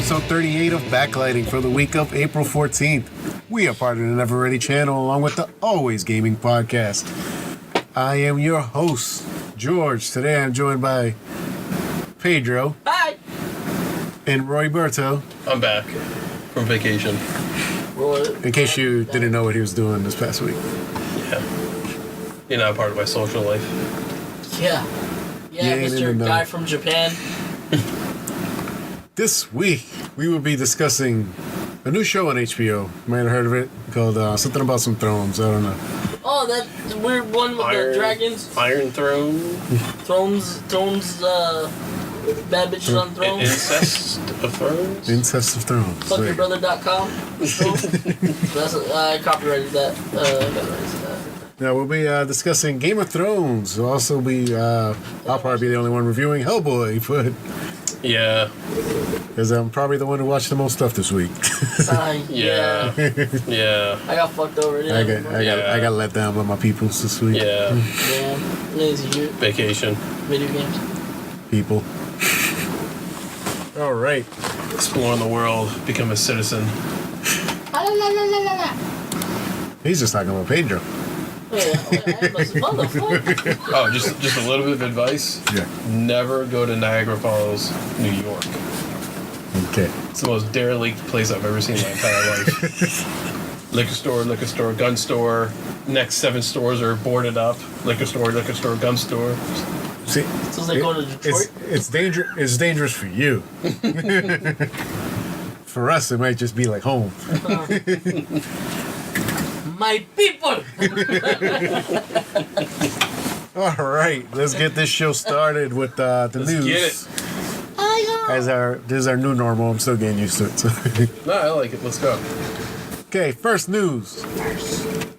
episode 38 of Backlighting for the week of April 14th. We are part of the Never Ready channel along with the Always Gaming podcast. I am your host, George. Today I'm joined by Pedro. Hi. And Roy Berto. I'm back from vacation. In case you didn't know what he was doing this past week. Yeah. You're not part of my social life. Yeah, Mr. Guy from Japan. This week, we will be discussing a new show on HBO. You might have heard of it, called something about some thrones. I don't know. Oh, that weird one with the dragons. Iron Throne. Thrones, bad bitches on thrones. Incest of Thrones? Incest of Thrones. Fuckyourbrother.com. That's I copyrighted that. Now we'll be discussing Game of Thrones. We'll also be, I'll probably be the only one reviewing Hellboy, but... Yeah. Because I'm probably the one who watched the most stuff this week. Yeah. Yeah. I got fucked over. I got let down by my peoples this week. Yeah. Yeah. Lazy shit. Vacation. Video games. People. All right. Exploring the world. Become a citizen. He's just talking about Pedro. Oh, just a little bit of advice. Yeah. Never go to Niagara Falls, New York. Okay. It's the most derelict place I've ever seen in my entire life. Liquor store, gun store. Next 7 stores are boarded up. Liquor store, gun store. See, so it's like going to Detroit. It's dangerous for you. For us, it might just be like home. My people. All right, let's get this show started with the news. Get it. This is our new normal. I'm still getting used to it. So. No, I like it. Let's go. Okay, first news.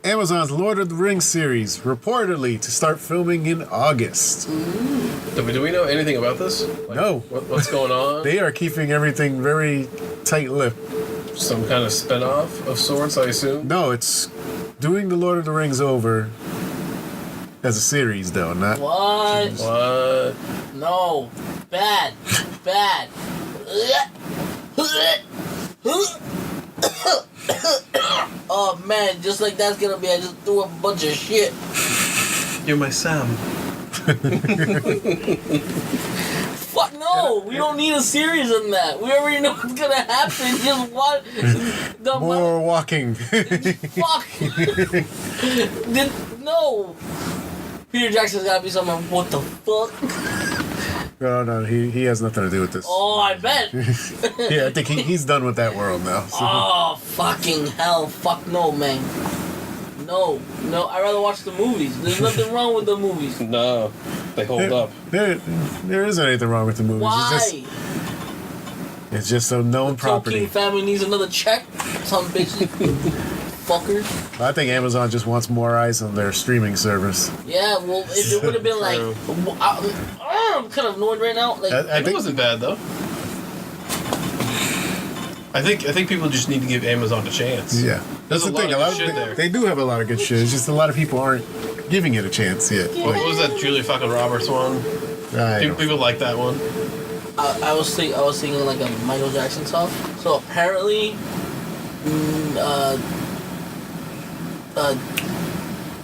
Amazon's Lord of the Rings series reportedly to start filming in August. Do we know anything about this? Like, no. What's going on? They are keeping everything very tight-lipped. Some kind of spin-off of sorts, I assume? No, it's doing the Lord of the Rings over as a series, though, not... What? No. Bad. Oh, man, just like that's gonna be, I just threw up a bunch of shit. You're my Sam. Fuck no! We don't need a series on that. We already know what's gonna happen. Just watch. More walking. Fuck. No. Peter Jackson's gotta be something. What the fuck? No, he has nothing to do with this. Oh, I bet. Yeah, I think he's done with that world now. So. Oh, fucking hell. Fuck no, man. No, I'd rather watch the movies. There's nothing wrong with the movies. No, they hold up. There isn't anything wrong with the movies. Why? It's just a known property. The Tolkien family needs another check. Some bitches. Fuckers. I think Amazon just wants more eyes on their streaming service. Yeah, well, if it would have been like... I'm kind of annoyed right now. Like, I think it wasn't bad, though. I think people just need to give Amazon a chance. Yeah. There's a lot of good shit there. They do have a lot of good shit. It's just a lot of people aren't giving it a chance yet. Yeah. What was that Julia fucking Roberts one? People like that one. I was singing like a Michael Jackson song. So apparently,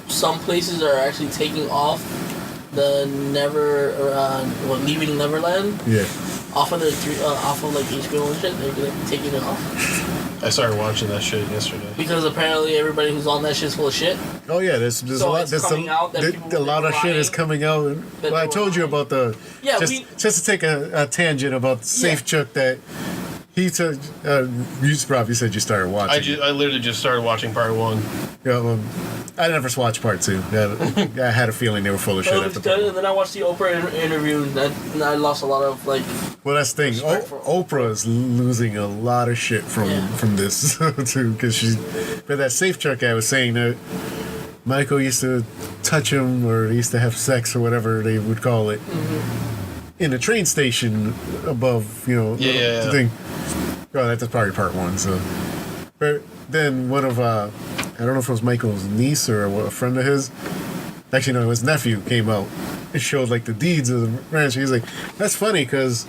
some places are actually taking off the Leaving Neverland. Yeah. Off of like HBO and shit. They're gonna be taking it off. I started watching that shit yesterday. Because apparently everybody who's on that shit's full of shit. Oh yeah, there's a lot. There's a lot of shit is coming out. Well, I told you about the. Yeah, just to take a tangent about Safe Chuck that he took. You probably said you started watching. I literally just started watching part 1. Yeah, well, I never watched part 2. I had a feeling they were full of shit. And then I watched the Oprah interview, and I lost a lot of like. Well, that's the thing. Oprah is losing a lot of shit from this too, because but that Safe Chuck guy was saying that Michael used to touch him or they used to have sex or whatever they would call it in the train station above, the thing. Oh, that's probably part 1. So, but then one of I don't know if it was Michael's niece or a friend of his. Actually, no, his nephew came out. It showed like the deeds of the ranch. He's like, that's funny because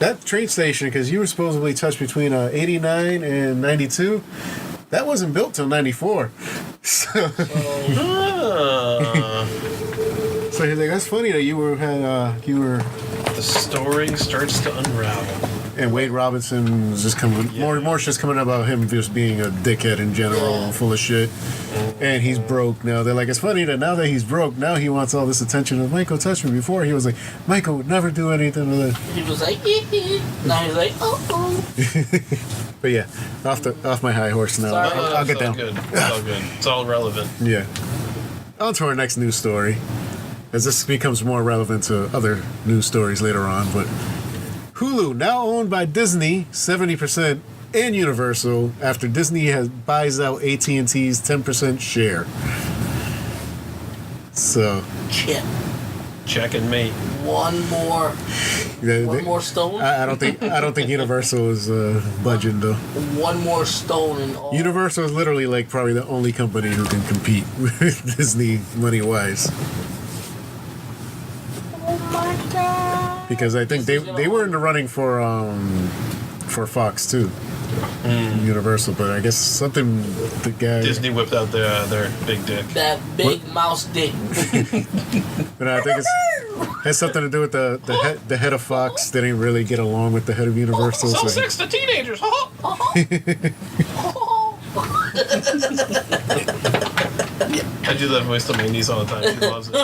that train station, because you were supposedly touched between 89 and 92, that wasn't built till 94. So he's like, that's funny that you were. The story starts to unravel. And Wade Robinson was just coming. More shit's coming about him just being a dickhead in general and full of shit. And he's broke now. They're like, it's funny that now that he's broke, now he wants all this attention. And Michael touched me before. He was like, Michael would never do anything with it. He was like, now he's like, oh. But yeah, off my high horse now. Sorry. I'll get down. Good. It's all good. It's all relevant. Yeah. On to our next news story, as this becomes more relevant to other news stories later on. But Hulu, now owned by Disney, 70%, and Universal, after Disney buys out AT&T's 10% share. So, Check and mate. One more stone. I don't think Universal is budging though. One more stone and all. Universal is literally like probably the only company who can compete with Disney money wise. Oh my god! Because I think they were in the running for Fox too. Universal, but I guess something the guy Disney whipped out their big dick. That big mouse dick. But I think it has something to do with the head of Fox didn't really get along with the head of Universal. Sell sex to teenagers, huh? I do that voice to my niece all the time. She loves it.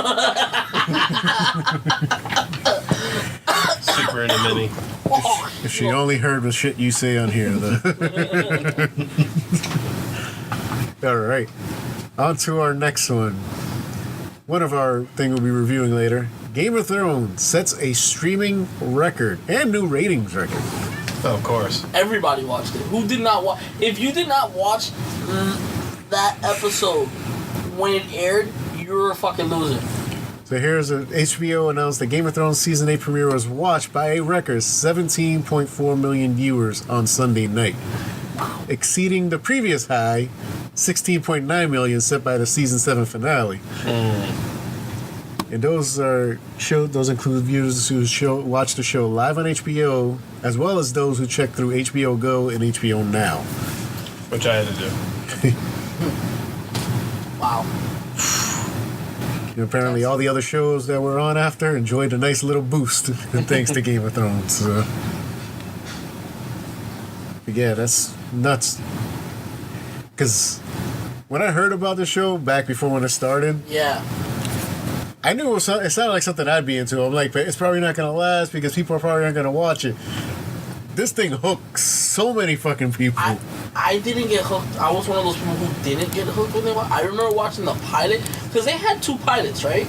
Super into Minnie. If she only heard the shit you say on here, though. All right. On to our next one. One of our thing we'll be reviewing later. Game of Thrones sets a streaming record and new ratings record. Oh, of course. Everybody watched it. Who did not watch? If you did not watch that episode when it aired, you're a fucking loser. So here's HBO announced that Game of Thrones Season 8 premiere was watched by a record 17.4 million viewers on Sunday night, exceeding the previous high, 16.9 million set by the Season 7 finale. And those include viewers who watch the show live on HBO, as well as those who check through HBO Go and HBO Now. Which I had to do. Wow. And apparently all the other shows that were on after enjoyed a nice little boost thanks to Game of Thrones. But yeah, that's nuts. Because when I heard about the show back before when it started, Yeah. I knew it sounded like something I'd be into. I'm like, but it's probably not going to last because people are probably not going to watch it. This thing hooks so many fucking people. I didn't get hooked. I was one of those people who didn't get hooked when they watched. I remember watching the pilot because they had 2 pilots, right?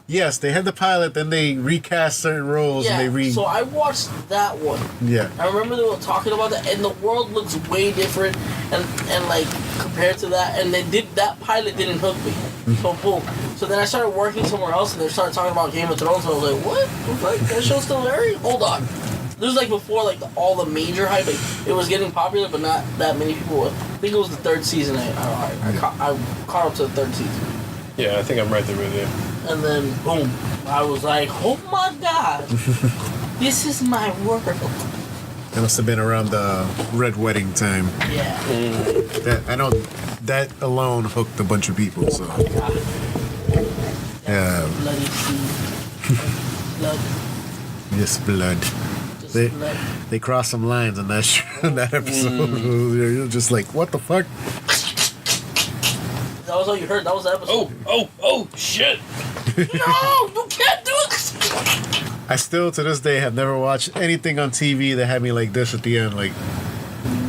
Yes, they had the pilot, then they recast certain roles Yeah. and they So I watched that one. Yeah. I remember they were talking about that, and the world looks way different, and like compared to that, and that pilot didn't hook me. So boom. So then I started working somewhere else, and they started talking about Game of Thrones, and I was like, what? I was like, that show's still airing? Hold on. This was like before like all the major hype. Like, it was getting popular, but not that many people. I think it was the 3rd season. I caught up to the 3rd season. Yeah, I think I'm right there with you. And then boom, I was like, oh my god, this is my world. It must have been around the Red Wedding time. Yeah. I know that alone hooked a bunch of people. So yeah. Bloody sea. Blood. Yes, blood. Blood. They crossed some lines in that episode. You're just like, what the fuck? That was all you heard. That was the episode. Oh, shit. No, you can't do it. I still, to this day, have never watched anything on TV that had me like this at the end. Like,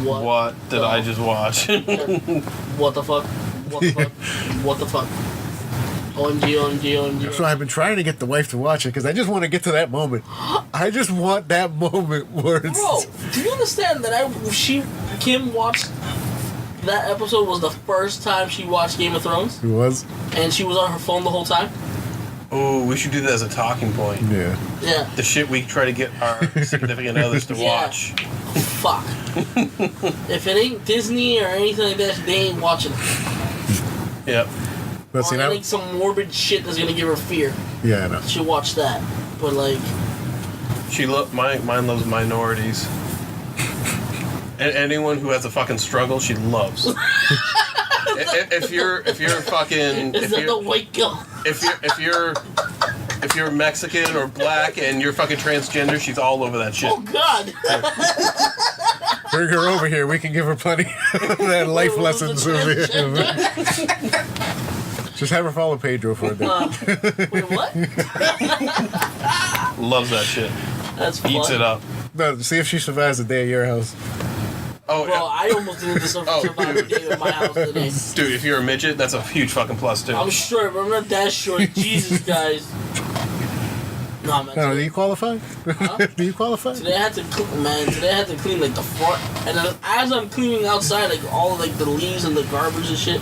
What did I just watch? What the fuck? What the fuck? What the fuck? OMG. so I've been trying to get the wife to watch it because I just want to get to that moment. I just want that moment where it's... Bro, do you understand that Kim watched that episode was the first time she watched Game of Thrones? It was? And she was on her phone the whole time? Oh, we should do that as a talking point. Yeah. Yeah. The shit we try to get our significant others to watch. Fuck. If it ain't Disney or anything like that, they ain't watching it. Yep. But see, Or like some morbid shit that's gonna give her fear. yeah, I know. She'll watch that. But like... Mine loves minorities. And anyone who has a fucking struggle, she loves. if you're fucking Is that the white girl? if you're Mexican or black and you're fucking transgender, she's all over that shit. Oh God! Bring her over here. We can give her plenty of that life lessons. Just have her follow Pedro for a day. Wait, what? Loves that shit. That's fun. Eats it up. No, see if she survives the day at your house. Oh, Bro, I almost didn't survive a day at my house today. dude, if you're a midget, that's a huge fucking plus too. I'm short, but I'm not that short. Jesus, guys. Nah, man. No, do you qualify? Huh? Do you qualify? Today I had to clean, man. Today I had to clean like the front, and then as I'm cleaning outside, like all like the leaves and the garbage and shit.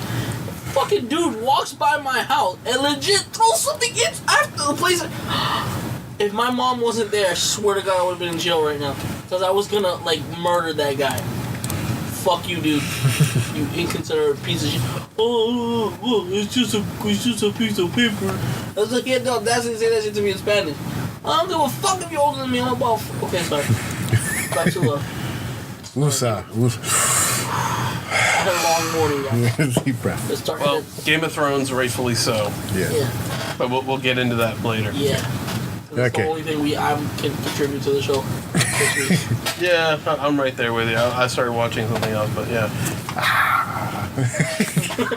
Fucking dude walks by my house and legit throws something in after the place. If my mom wasn't there, I swear to God, I would have been in jail right now. Because I was gonna, like, murder that guy. Fuck you, dude. You inconsiderate piece of shit. Oh, it's just a piece of paper. I was like, yeah, no, that's say that shit to me in Spanish. I don't give a fuck if you're older than me. I'm about. Okay, sorry. Back to Woosah. I had a long morning, guys. Deep breath. Let's start. Well, Game of Thrones, rightfully so. Yeah. But we'll get into that later. Yeah. That's the only thing I can contribute to the show. Yeah, I'm right there with you. I started watching something else, but yeah.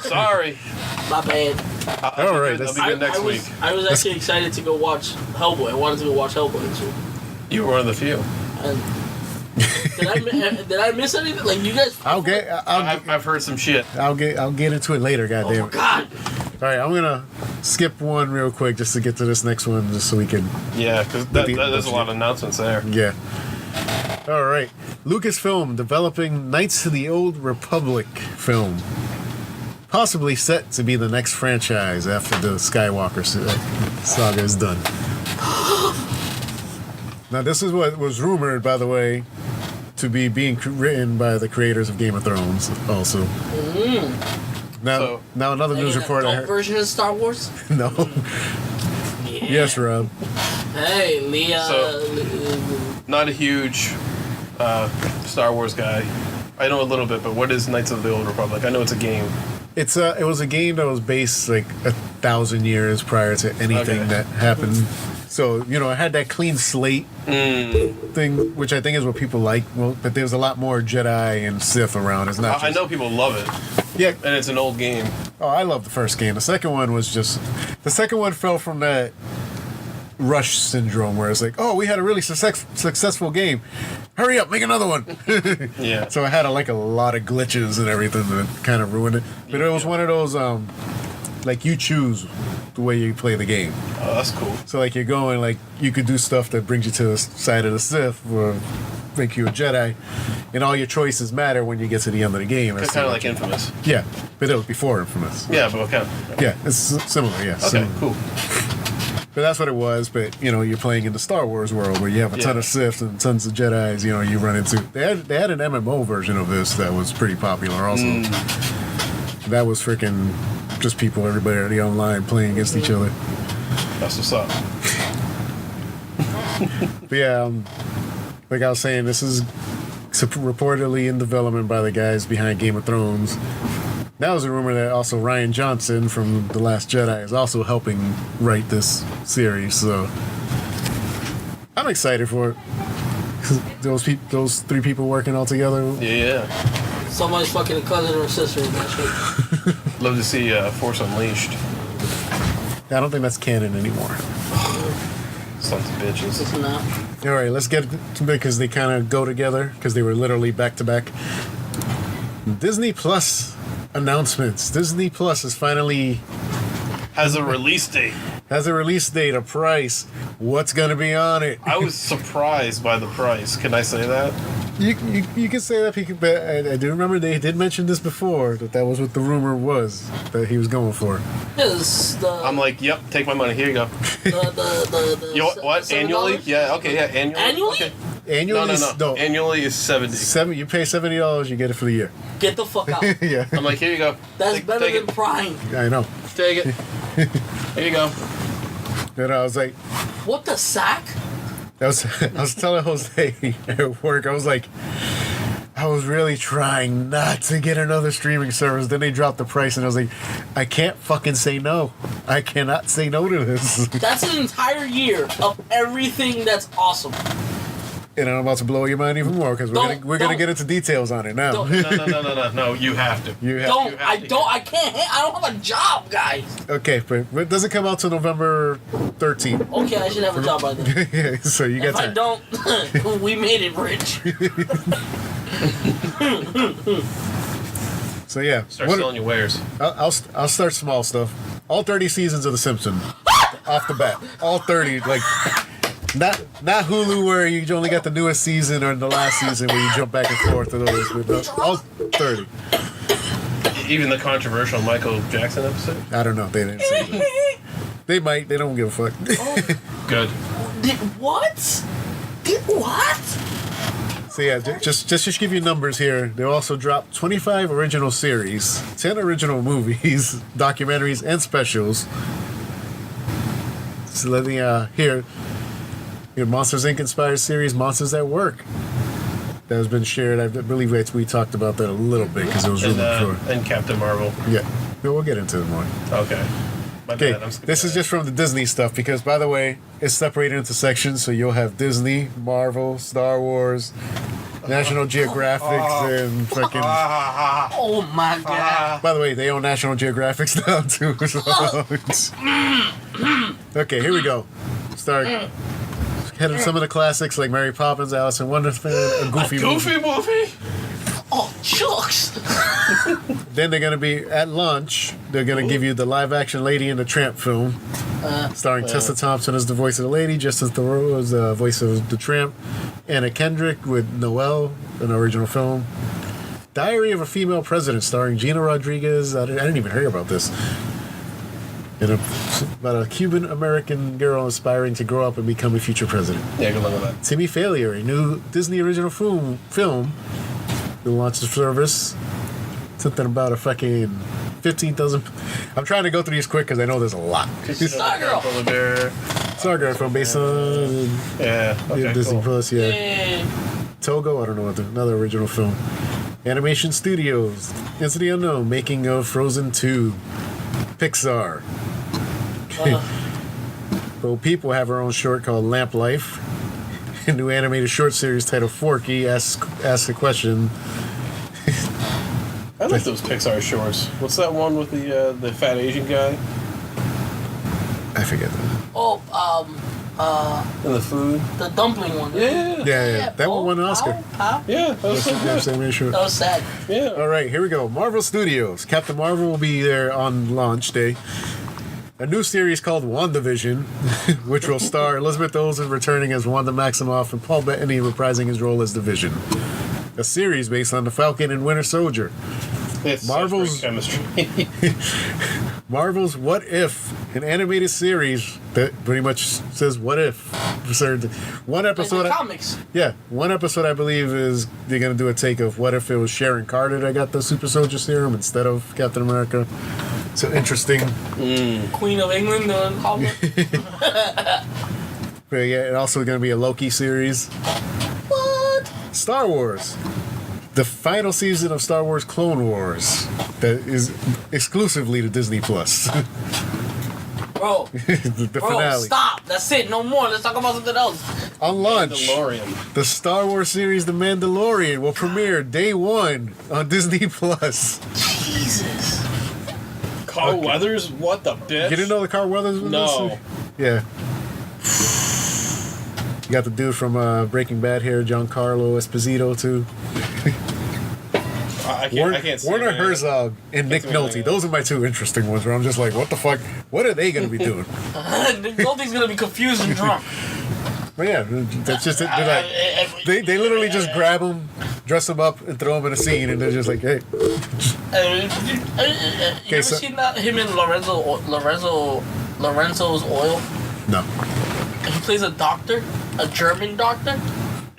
Sorry. My bad. All right, I'll be good next week. I was actually excited to go watch Hellboy. I wanted to go watch Hellboy too. You were one of the few. And did I miss anything? Like you guys? I've heard some shit. I'll get into it later, goddamn. Oh God! All right, I'm gonna skip one real quick just to get to this next one, just so we can. Yeah, because there's a lot of announcements there. Yeah. All right, Lucasfilm developing Knights of the Old Republic film, possibly set to be the next franchise after the Skywalker saga is done. Now, this is what was rumored, by the way, to be being written by the creators of Game of Thrones, also. Now another news report. Adult version of Star Wars? No. Yeah. Yes, Rob. Hey, Leah. So, not a huge Star Wars guy. I know a little bit, but what is Knights of the Old Republic? I know it's a game. It was a game that was based like 1,000 years prior to anything that happened. So, it had that clean slate thing, which I think is what people like. Well, but there's a lot more Jedi and Sith around. It's not. I know people love it. Yeah. And it's an old game. Oh, I love the first game. The second one was just. The second one fell from that rush syndrome where it's like, oh, we had a really successful game. Hurry up, make another one. Yeah. So it had a lot of glitches and everything that kind of ruined it. But it was one of those, like you choose the way you play the game. Oh, that's cool. So like you're going, like you could do stuff that brings you to the side of the Sith or make you a Jedi, and all your choices matter when you get to the end of the game. It's kind of like Infamous. Yeah, but it was before Infamous. Yeah, but okay. Yeah, it's similar, yeah. Okay, similar. cool. But that's what it was. But you're playing in the Star Wars world where you have a ton of Sith and tons of Jedis. You run into. They had an MMO version of this that was pretty popular also. That was freaking just everybody online playing against each other. That's what's up. But yeah, like I was saying, this is reportedly in development by the guys behind Game of Thrones. Now there's a rumor that also Rian Johnson from The Last Jedi is also helping write this series, so I'm excited for it. Those three people working all together. Yeah. Somebody's fucking a cousin or a sister in that shit. Love to see Force Unleashed. I don't think that's canon anymore. Sons of bitches. It's not. All right, let's get to because they kind of go together because they were literally back to back. Disney Plus announcements. Disney Plus is finally Has a release date. has a release date, a price. What's gonna be on it? I was surprised by the price. Can I say that? You can say that, but I do remember they did mention this before that was what the rumor was that he was going for. Yes, I'm like, yep, take my money. Here you go. You what? Annually? Yeah. Okay. Yeah. Annually. Annually? Okay. Annually, No. Annually is 70. You pay $70, you get it for the year. Get the fuck out. Yeah, I'm like, here you go. That's better take than Prime. I know. Take it. Here you go. And I was like, What the sack? I was telling Jose at work, I was like, I was really trying not to get another streaming service. Then they dropped the price, and I was like, I can't fucking say no. I cannot say no to this. That's an entire year of everything that's awesome. And I'm about to blow your mind even more because we're gonna get into details on it now. No. You have to. I can't. I don't have a job, guys. Okay, but it doesn't come out till November 13th. Okay, I should have a job by then. Yeah, so you got If I time. don't, we made it rich. So yeah, Start selling your wares. I'll start small stuff. All 30 seasons of The Simpsons, off the bat. All 30, like not Hulu where you only got the newest season or the last season where you jump back and forth to those. But all 30. Even the controversial Michael Jackson episode. I don't know. They didn't say that. They might. They don't give a fuck. Good. What? What? So yeah, just to give you numbers here, they also dropped 25 original series, 10 original movies, documentaries, and specials. So let me here, your Monsters Inc. inspired series, Monsters at Work, that has been shared. I believe we talked about that a little bit because it was rumored before. And Captain Marvel. Yeah, we'll get into it more. Okay. Okay, this is just from the Disney stuff because, by the way, it's separated into sections. So you'll have Disney, Marvel, Star Wars, National Geographic, and fucking. Oh my god! By the way, they own National Geographics now too. So okay, here we go. Start. Heading some of the classics like Mary Poppins, Alice in Wonderland, a Goofy movie. Oh, shucks! Then they're gonna be at lunch. They're gonna give you the live-action Lady and the Tramp film, starring Tessa Thompson as the voice of the lady, Justin Theroux as the voice of the Tramp, Anna Kendrick with Noelle, an original film. Diary of a Female President, starring Gina Rodriguez. I didn't even hear about this. And about a Cuban-American girl aspiring to grow up and become a future president. Yeah, good luck with that. Timmy Failure, a new Disney original film. Will launch the service. Something about a fucking 15,000. I'm trying to go through these quick because I know there's a lot. Stargirl. Stargirl from based on Disney cool. Plus. Yeah. Togo. I don't know what another original film. Animation Studios. Into the Unknown. Making of Frozen 2. Pixar. Well, People have our own short called Lamp Life. A new animated short series titled Forky asks a question. I like those Pixar shorts. What's that one with the fat Asian guy? I forget that. Oh, And the food? the dumpling one. Yeah. That one won an Oscar. Yeah, that was so good. Animated That was sad. Yeah. All right, here we go. Marvel Studios. Captain Marvel will be there on launch day. A new series called WandaVision, which will star Elizabeth Olsen returning as Wanda Maximoff and Paul Bettany reprising his role as the Vision. A series based on the Falcon and Winter Soldier. It's Marvel's chemistry. Marvel's What If, an animated series that pretty much says what if. One episode. Like the comics. Yeah, one episode I believe is they're gonna do a take of what if it was Sharon Carter that got the super soldier serum instead of Captain America. So interesting. Queen of England. But yeah, and also gonna be a Loki series. What? Star Wars. The final season of Star Wars Clone Wars that is exclusively to Disney Plus. Bro. the Bro, finale. stop. That's it. No more. Let's talk about something else. On launch, DeLorean. the Star Wars series The Mandalorian will premiere day one on Disney Plus. Jesus. Carl Weathers? What the bitch? You didn't know the Carl Weathers was No. this? Yeah. You got the dude from Breaking Bad here, Giancarlo Esposito, too. I can't see Warner it. Herzog and Nick Can't see Nolte. anything Those are my two interesting ones where I'm just like, what the fuck? What are they going to be doing? Nolte's gonna be confused and drunk. But yeah, that's just it. They literally just grab him, dress him up, and throw him in a scene, and they're just like, hey. You ever seen that? Him and Lorenzo's Oil? No. He plays a doctor, a German doctor,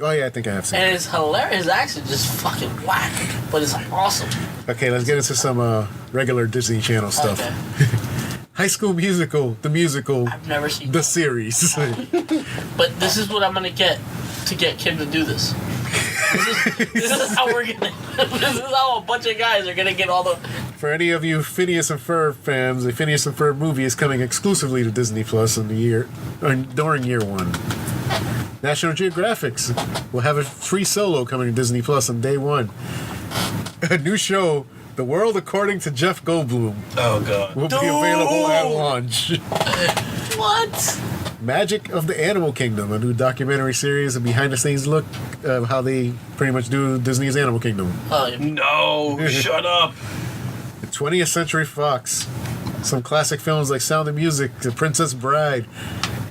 Oh, yeah, I think I have seen and it. it's hilarious. His accent just fucking whack, but it's awesome. Okay, let's get into some regular Disney Channel stuff. Okay. High School Musical, the musical, I've never seen the that. series. But this is what I'm gonna get to get Kim to do this. This is how we're gonna. This is how a bunch of guys are gonna get all the. For any of you Phineas and Ferb fans, the Phineas and Ferb movie is coming exclusively to Disney Plus during year one. National Geographics will have a free solo coming to Disney Plus on day one. A new show, The World According to Jeff Goldblum, Oh god. will be available at launch. What? Magic of the Animal Kingdom, a new documentary series, a behind-the-scenes look of how they pretty much do Disney's Animal Kingdom. Oh, yeah. No, shut up. The 20th Century Fox, some classic films like Sound of Music, The Princess Bride,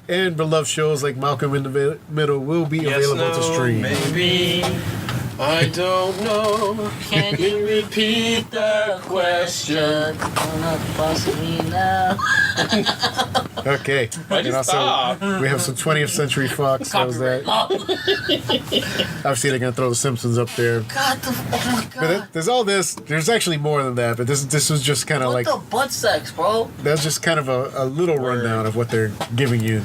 and beloved shows like Malcolm in the Middle will be available to stream. Maybe. I don't know. Can you repeat the question? Possibly now. Okay. Why'd you And also, stop? we have some 20th Century Fox. That was that. Obviously, they're going to throw The Simpsons up there. God, oh my But god. there's all this. There's actually more than that, but this was just kind of What like... the butt sex, bro? That's just kind of a little rundown of what they're giving you.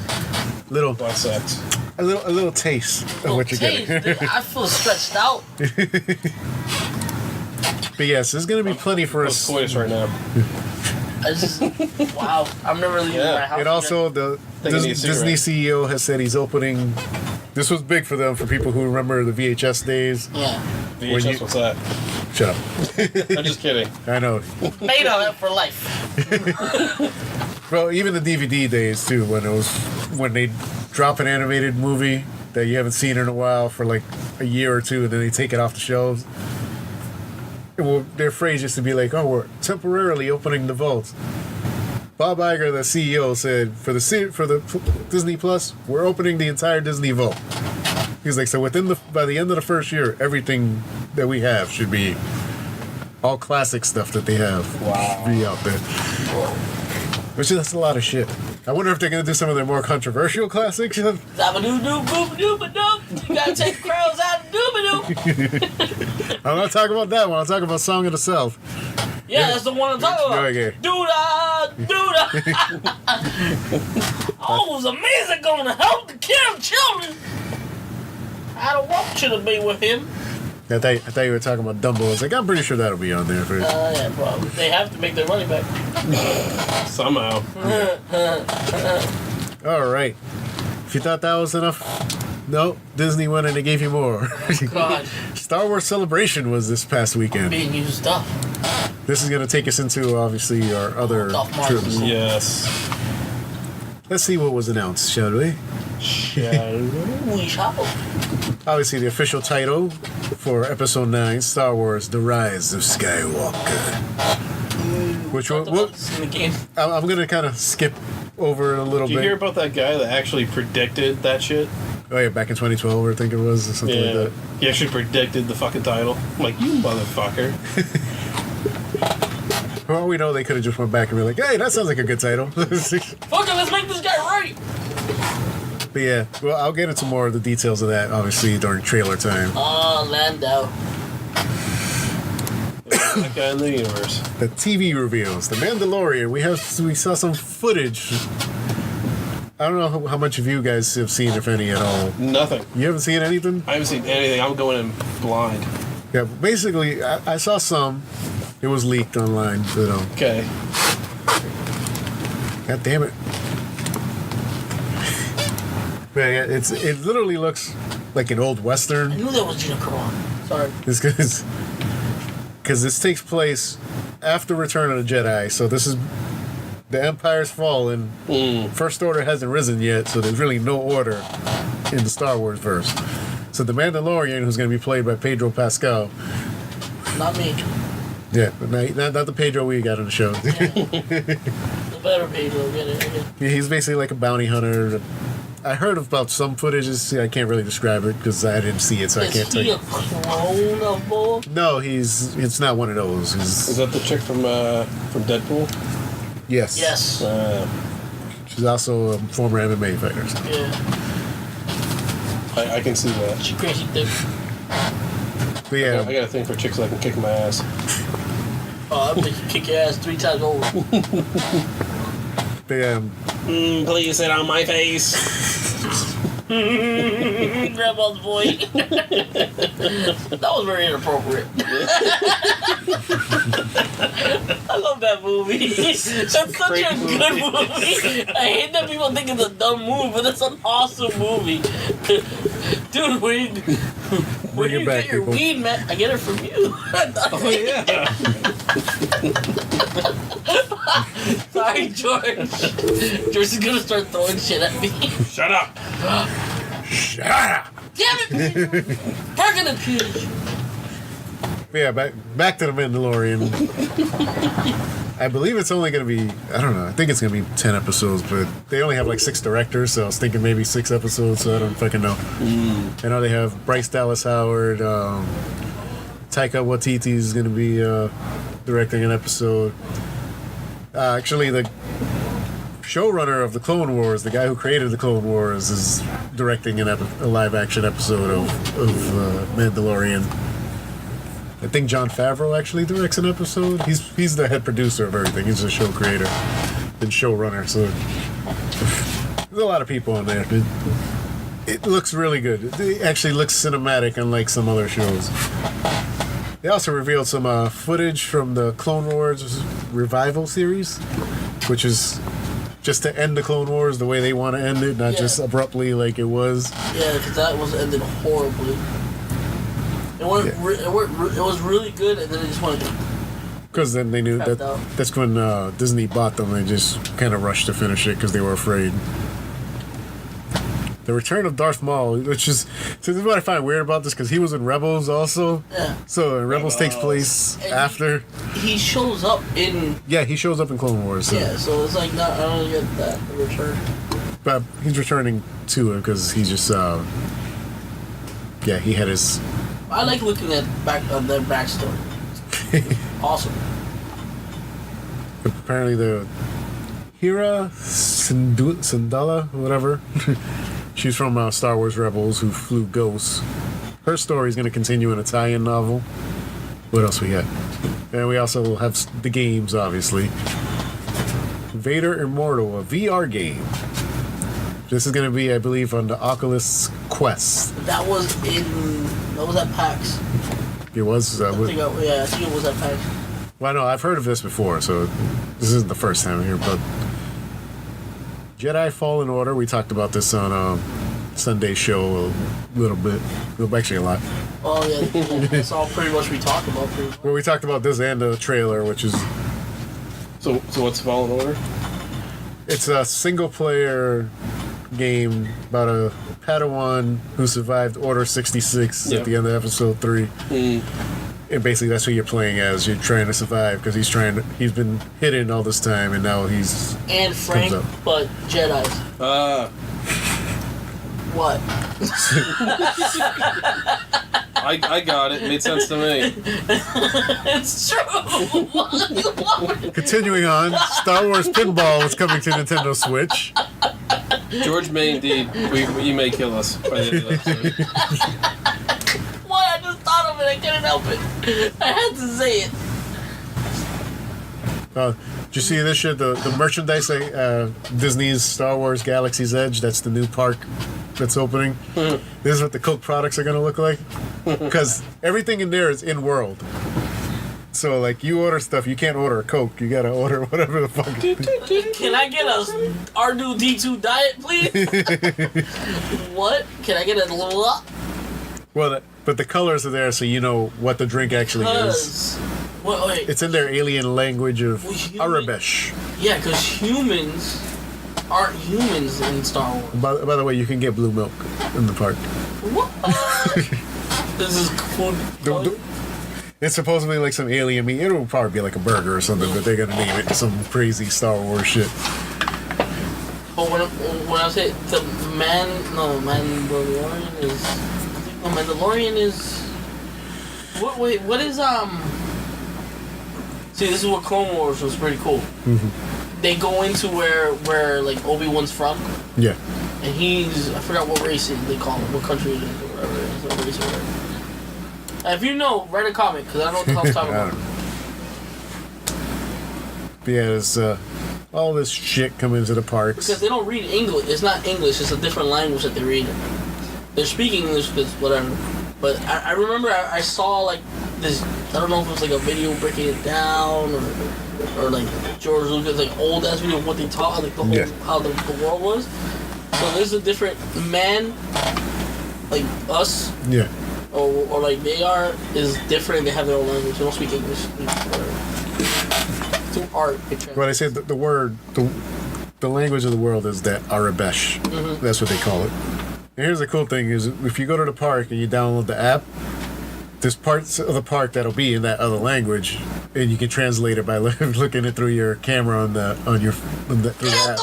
Butt sex. A little taste of what you're Taste, getting. dude, I feel stretched out. But yes, there's going to be plenty for Let's us. play this right now. I just, wow. I'm never leaving Yeah. my house. And also, the Think I need a Disney cigarette. CEO has said he's opening. This was big for them, for people who remember the VHS days. Yeah. When you- VHS, what's that? Shut up. I'm just kidding. I know. Made on it for life. Well, even the DVD days too, when they drop an animated movie that you haven't seen in a while for like a year or two, and then they take it off the shelves. Well, their phrase used to be like, "Oh, we're temporarily opening the vaults." Bob Iger, the CEO, said for the Disney Plus, we're opening the entire Disney vault. He's like, so by the end of the first year, everything that we have should be all classic stuff that they have. Wow. Be out there. Which that's a lot of shit. I wonder if they're gonna do some of their more controversial classics. Zabba-doo-doo-boop-a-doop-a-doop. You gotta take the crowds out of doop-a-doop. I'm not talking about that one. I'm talking about Song of the South. Yeah, that's the one I'm talking about. Okay. Doo-da, doo-da. Oh, it was amazing going to help the Kim children. I don't want you to be with him. I thought you were talking about Dumbo. I was like, I'm pretty sure that'll be on there for Yeah, probably. They have to make their money back. Somehow. All right. If you thought that was enough, no. Disney went and they gave you more. God, Star Wars Celebration was this past weekend. being used up. This is going to take us into, obviously, our other Dolph trips. Lundgren. Yes. Let's see what was announced, shall we? We shall. Obviously, the official title for Episode 9, Star Wars, The Rise of Skywalker. Which one? In the game. I'm going to kind of skip over it a little Did you bit. hear about that guy that actually predicted that shit? Oh, yeah, back in 2012, I think it was, or something like that. He actually predicted the fucking title. I'm like, you motherfucker. For all we know, they could have just went back and be like, hey, that sounds like a good title. Fuck it, let's make this guy right. But yeah, well, I'll get into more of the details of that, obviously, during trailer time. Oh, Lando. That guy in the universe. The TV reveals, The Mandalorian. We saw some footage. I don't know how much of you guys have seen, if any, at all. Nothing. You haven't seen anything? I haven't seen anything. I'm going in blind. Yeah, basically, I saw some. It was leaked online, but Okay. God damn it. But yeah, it literally looks like an old I Western. knew that was Gina Carano. Sorry. Because this takes place after Return of the Jedi, so this is the Empire's fallen. First Order hasn't risen yet, so there's really no order in the Star Wars verse. So the Mandalorian, who's going to be played by Pedro Pascal, Not me. yeah, but not the Pedro we got on the show. The better Pedro. Get it. He's basically like a bounty hunter. I heard about some footage. I can't really describe it because I didn't see it, so I Is can't tell he you. a clone of Bull? No, it's not one of those. Is that the chick from Deadpool? Yes. Yes. She's also a former MMA fighter. So. Yeah. I can see that. She crazy thick. But yeah, I got a thing for chicks that can kick my ass. Oh, I'll make you kick your ass 3 times over. Please sit on my face. Grandma's boy. That was very inappropriate. I love that movie. That's such a good movie. I hate that people think it's a dumb movie, but it's an awesome movie. Dude, where you back, get your people. weed, man? I get it from you. Oh yeah. Sorry, George. George is gonna start throwing shit at me. Shut up. Shut up! Damn it! Park in the pews. Yeah, back to the Mandalorian. I believe it's only going to be, I don't know, I think it's going to be 10 episodes, but they only have like 6 directors, so I was thinking maybe 6 episodes, so I don't fucking know. I know they have Bryce Dallas Howard, Taika Waititi is going to be directing an episode. Actually, the showrunner of the Clone Wars, the guy who created the Clone Wars, is directing a live-action episode of Mandalorian. I think Jon Favreau actually directs an episode. He's the head producer of everything. He's the show creator and showrunner. So there's a lot of people on there. It looks really good. It actually looks cinematic, unlike some other shows. They also revealed some footage from the Clone Wars revival series, which is just to end the Clone Wars the way they want to end it, not just abruptly like it was. Yeah, because that was ended horribly. It was really good, and then it just went. Because then they knew Crapped out. that's when Disney bought them. They just kind of rushed to finish it because they were afraid. The Return of Darth Maul, which is... So this is what I find weird about this, because he was in Rebels also. Yeah. So Rebels takes place And after... He shows up in. Yeah, he shows up in Clone Wars. So. Yeah, so it's like, I don't get that, the return. But he's returning to it because he just... he had his... I like looking at their backstory. Awesome. Apparently the... Hera Syndulla, whatever. She's from Star Wars Rebels, who flew Ghosts. Her story is going to continue in a tie-in novel. What else we got? And we also have the games, obviously. Vader Immortal, a VR game. This is going to be, I believe, on the Oculus Quest. That was at PAX. It was... I think it was at PAX. Well, no, I've heard of this before, so this isn't the first time here, but... Jedi Fallen Order, we talked about this on Sunday's show a little bit. Well, actually, a lot. Oh, yeah. That's all pretty much we talked about. Well, we talked about this and the trailer, which is... So what's Fallen Order? It's a single-player game about a Padawan who survived Order 66 at the end of Episode 3. And basically, that's who you're playing as. You're trying to survive because he's been hidden all this time, and now he's... And Frank, but Jedi's. What? I got it. Made sense to me. It's true. Continuing on, Star Wars Pinball is coming to Nintendo Switch. George may indeed. You may kill us by the end of the episode. What? I just thought of it. I couldn't help it. I had to say it. Did you see this shit? The merchandise, Disney's Star Wars Galaxy's Edge, that's the new park that's opening. This is what the Coke products are going to look like. Because everything in there is in-world. So, like, you order stuff, you can't order a Coke. You got to order whatever the fuck. Can I get a R2-D2 diet, please? What? Can I get a what? Well, but the colors are there so you know what the drink actually is. Wait. It's in their alien language of Arabish. Yeah, because humans aren't humans in Star Wars. By the way, you can get blue milk in the park. What? This is food. It's supposedly like some alien meat. It'll probably be like a burger or something, but they're gonna name it some crazy Star Wars shit. But when I say the Mandalorian is, I think the Mandalorian is. What is See, this is what Clone Wars was pretty cool. Mm-hmm. They go into where like Obi-Wan's from. Yeah. And I forgot what race they call him, what country it is, or whatever it is, what race or whatever. If you know, write a comment, because I don't know what the hell I'm talking about. But yeah, it's all this shit come into the parks. Because they don't read English. It's not English. It's a different language that they read. They're speaking English because whatever. But I remember I saw like this. I don't know if it was like a video breaking it down or like George Lucas like old ass video of what they taught, like the whole how the world was. So there's a different man, like us. Yeah. Or like they are is different. They have their own language. They don't speak English. Through art. Well, I said the word, the language of the world is that Arabesh. Mm-hmm. That's what they call it. And here's the cool thing is if you go to the park and you download the app, there's parts of the park that'll be in that other language, and you can translate it by looking it through your camera through the app.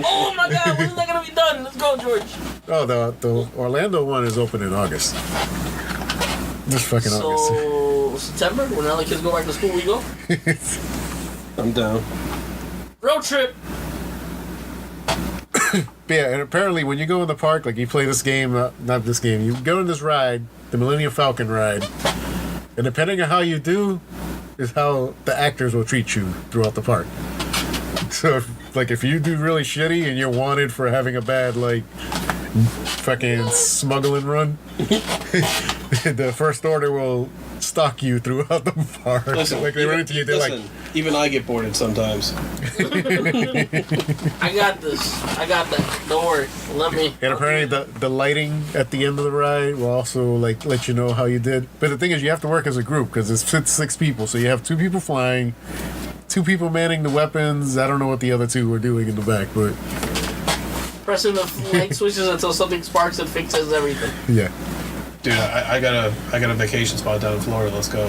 Oh my God! When is that gonna be done? Let's go, George. Oh, the Orlando one is open in August. This fucking August. So September, when all the kids go back to school, we go. I'm down. Road trip. Yeah, and apparently when you go in the park, like you play this game, not this game, you go on this ride, the Millennium Falcon ride, and depending on how you do, is how the actors will treat you throughout the park. So, if you do really shitty and you're wanted for having a bad, fucking smuggling run, the First Order will stalk you throughout the park. Listen, they run into you, they're listen, even I get boarded sometimes. I got this. I got that. Don't worry. Let me. And apparently the lighting at the end of the ride will also let you know how you did. But the thing is, you have to work as a group because it's 6 people. So you have 2 people flying, 2 people manning the weapons. I don't know what the other 2 were doing in the back, but Pressing the light switches until something sparks and fixes everything. yeah. Dude, I got a vacation spot down in Florida. Let's go.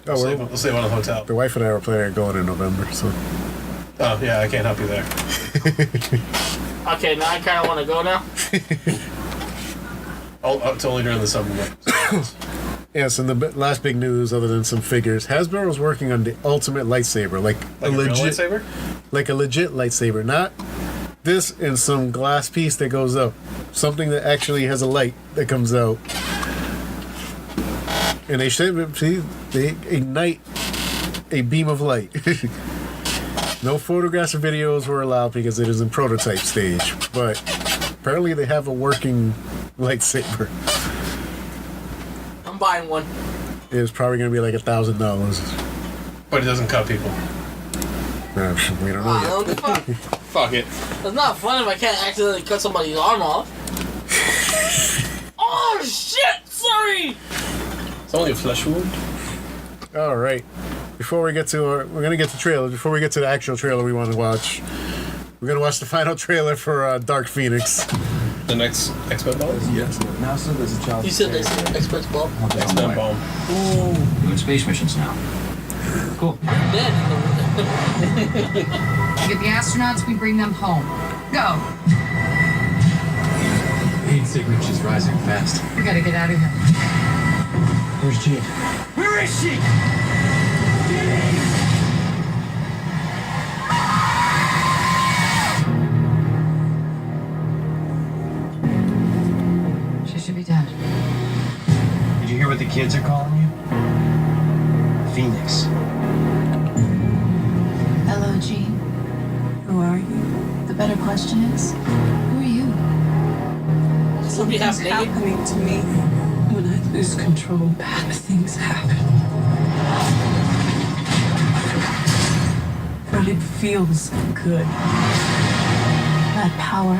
Oh, We'll save on a hotel. the wife and I were planning on going in November, so Oh yeah, I can't help you there. Okay, now I kind of want to go now. It's only during the summer months. yes. And the last big news, other than some figures, Hasbro is working on the ultimate lightsaber, like Like a real lightsaber? like a legit lightsaber, not this in some glass piece that goes up, something that actually has a light that comes out. And they ignite a beam of light. No photographs or videos were allowed because it is in prototype stage. But apparently they have a working lightsaber. I'm buying one. It was probably going to be like $1,000. But it doesn't cut people. We don't know yet. What the fuck? Fuck it. It's not fun if I can't accidentally cut somebody's arm off. Oh shit! Sorry. It's only a flesh wound. All right. Before we get to we're gonna get to trailers. Before we get to the actual trailer we want to watch, we're gonna watch the final trailer for Dark Phoenix. The next X-Men bomb? Yes. Now, sir, there's a child. You said they said express ball. X-Men bomb. Doing space missions now. Cool. Dead. We get the astronauts, we bring them home. Go. Pain signature's rising fast. We gotta get out of here. Where's Jean? Where is she? She should be dead. Did you hear what the kids are calling you? Phoenix. Hello, Jean. Who are you? The better question is, who are you? We'll be half Something's naked. happening to me. When I lose control, bad things happen. But it feels good. That power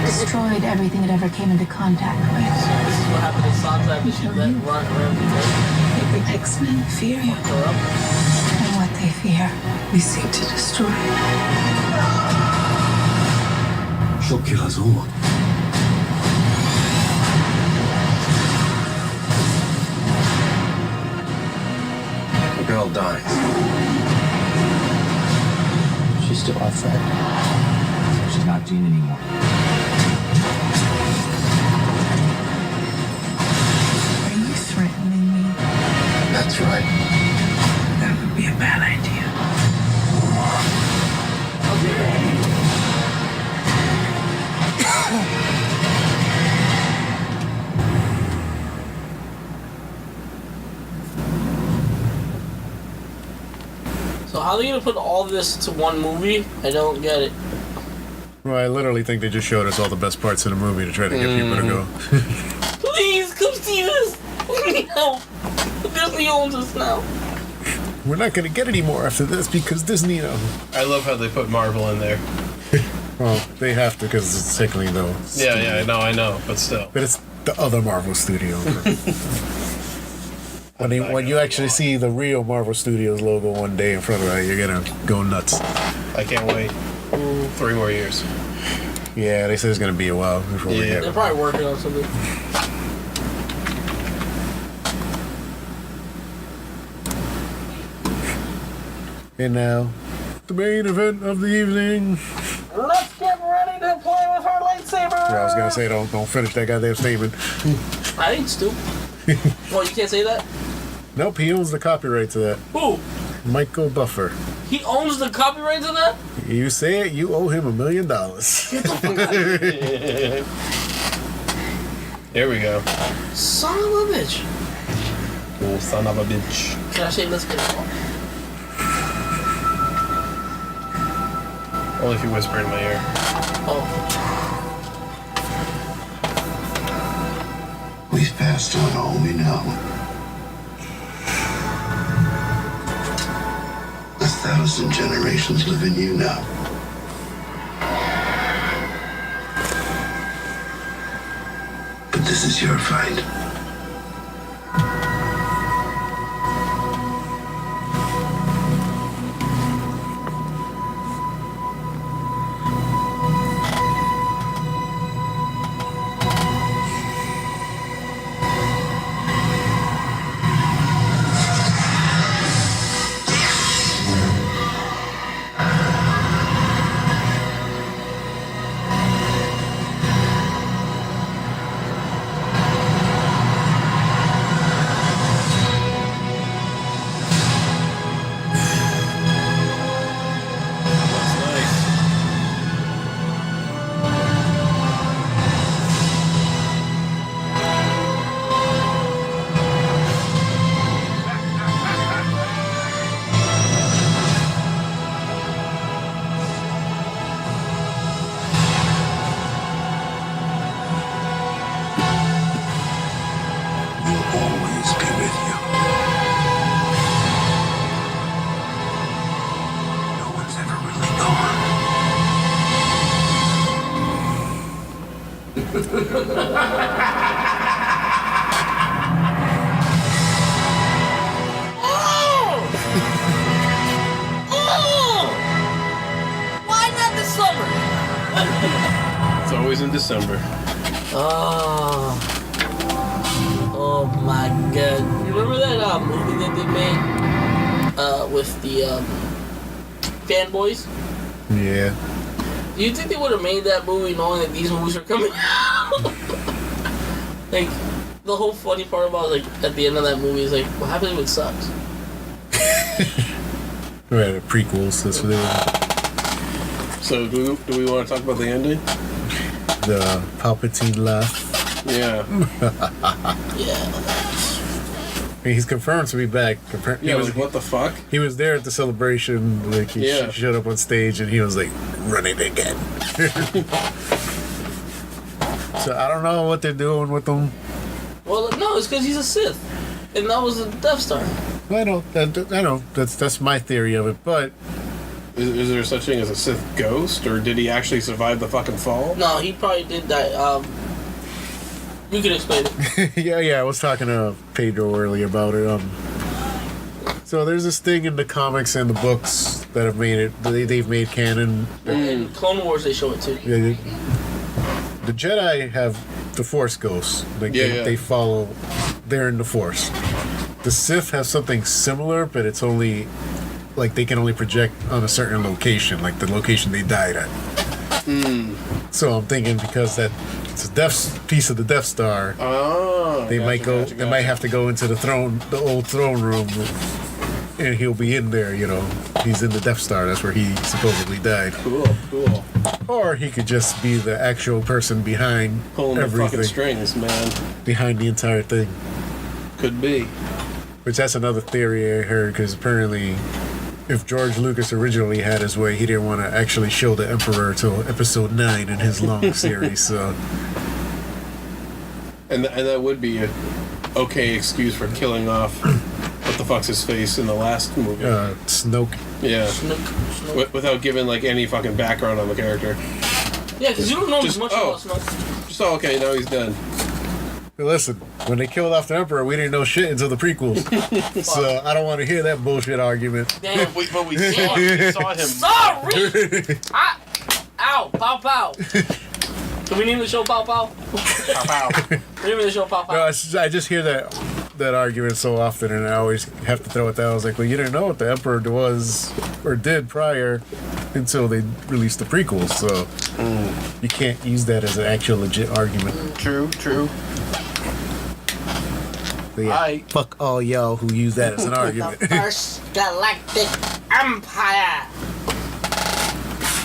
destroyed everything it ever came into contact with. This is what happened to Sansa after she let run around the The X-Men fear you. her up. And what they fear. We seek to destroy. She'll kill us all. The girl dies. She's still our friend. She's not Jean anymore. Are you threatening me? That's right. That would be a bad idea. So So how are they gonna put all this to one movie? I don't get it. Well, I literally think they just showed us all the best parts of the movie to try to get people to go. Please come see this. We need help. Disney owns us now. We're not going to get any more after this because Disney. I love how they put Marvel in there. Well, they have to because it's technically though. Yeah, I know, but still. But it's the other Marvel studio. When you actually see the real Marvel Studios logo one day in front of it, you're gonna go nuts. I can't wait. 3 more years. Yeah, they said it's gonna be a while before we get They're it. probably working on something. And now, the main event of the evening. Let's get ready to play with our lightsaber. I was gonna say, don't finish that goddamn statement. I ain't stupid. Oh, you can't say that? Nope, he owns the copyright to that. Who? Michael Buffer. He owns the copyright to that? You say it, you owe him $1 million. Here we go. Son of a bitch. Oh, son of a bitch. Can I say let's get it on? Only if you whisper in my ear. Oh. We've passed on all we know. 1,000 generations live in you now. But this is your fight. Looks nice. We'll always be with you. No one's ever really gone. Why not this summer? It's always in December. Oh. Oh my god. You remember that movie that they made with the fanboys? Yeah. Do you think they would have made that movie knowing that these movies are coming out? Like, the whole funny part about like at the end of that movie is like, what happens if it sucks? Right, the prequels, that's what they were. So, do we want to talk about the ending? The Palpatine laugh. Yeah. Yeah. I mean, he's confirmed to be back. Yeah, like, what the fuck? He was there at the celebration. Like he Yeah. showed up on stage and he was like, "Run it again." So I don't know what they're doing with him. Well, no, it's because he's a Sith, and that was the Death Star. I know. I know. That's my theory of it. But Is there such thing as a Sith ghost, or did he actually survive the fucking fall? No, he probably did that. You can explain it. yeah. I was talking to Pedro earlier about it. So there's this thing in the comics and the books that have made it. They've made canon. In Clone Wars, they show it too. Yeah, the Jedi have the Force ghosts. Like they follow. They're in the Force. The Sith have something similar, but it's only like they can only project on a certain location, like the location they died at. So I'm thinking because it's a piece of the Death Star, they might go. They might have to go into the old throne room, and he'll be in there. You know, he's in the Death Star. That's where he supposedly died. Cool. Or he could just be the actual person behind Pulling the fucking everything, strings, man. behind the entire thing. Could be. Which that's another theory I heard because apparently if George Lucas originally had his way, he didn't want to actually show the Emperor till episode 9 in his long series. So, and that would be a okay excuse for killing off what the fuck's his face in the last movie. Snoke. Yeah. Snoke. Without giving like any fucking background on the character. Yeah, because you don't know much about Snoke. Just okay, now he's dead. Listen, when they killed off the Emperor, we didn't know shit until the prequels. So I don't want to hear that bullshit argument. Damn. But we saw him. Sorry! Ow! Pow pow! Can we name the show Pow Pow? Pow, pow. Name the show Pow Pow. No, I just hear that argument so often, and I always have to throw it down. I was like, well, you didn't know what the Emperor was or did prior until they released the prequels, so you can't use that as an actual legit argument. True. But yeah, fuck all y'all who use that as an argument. The First Galactic Empire.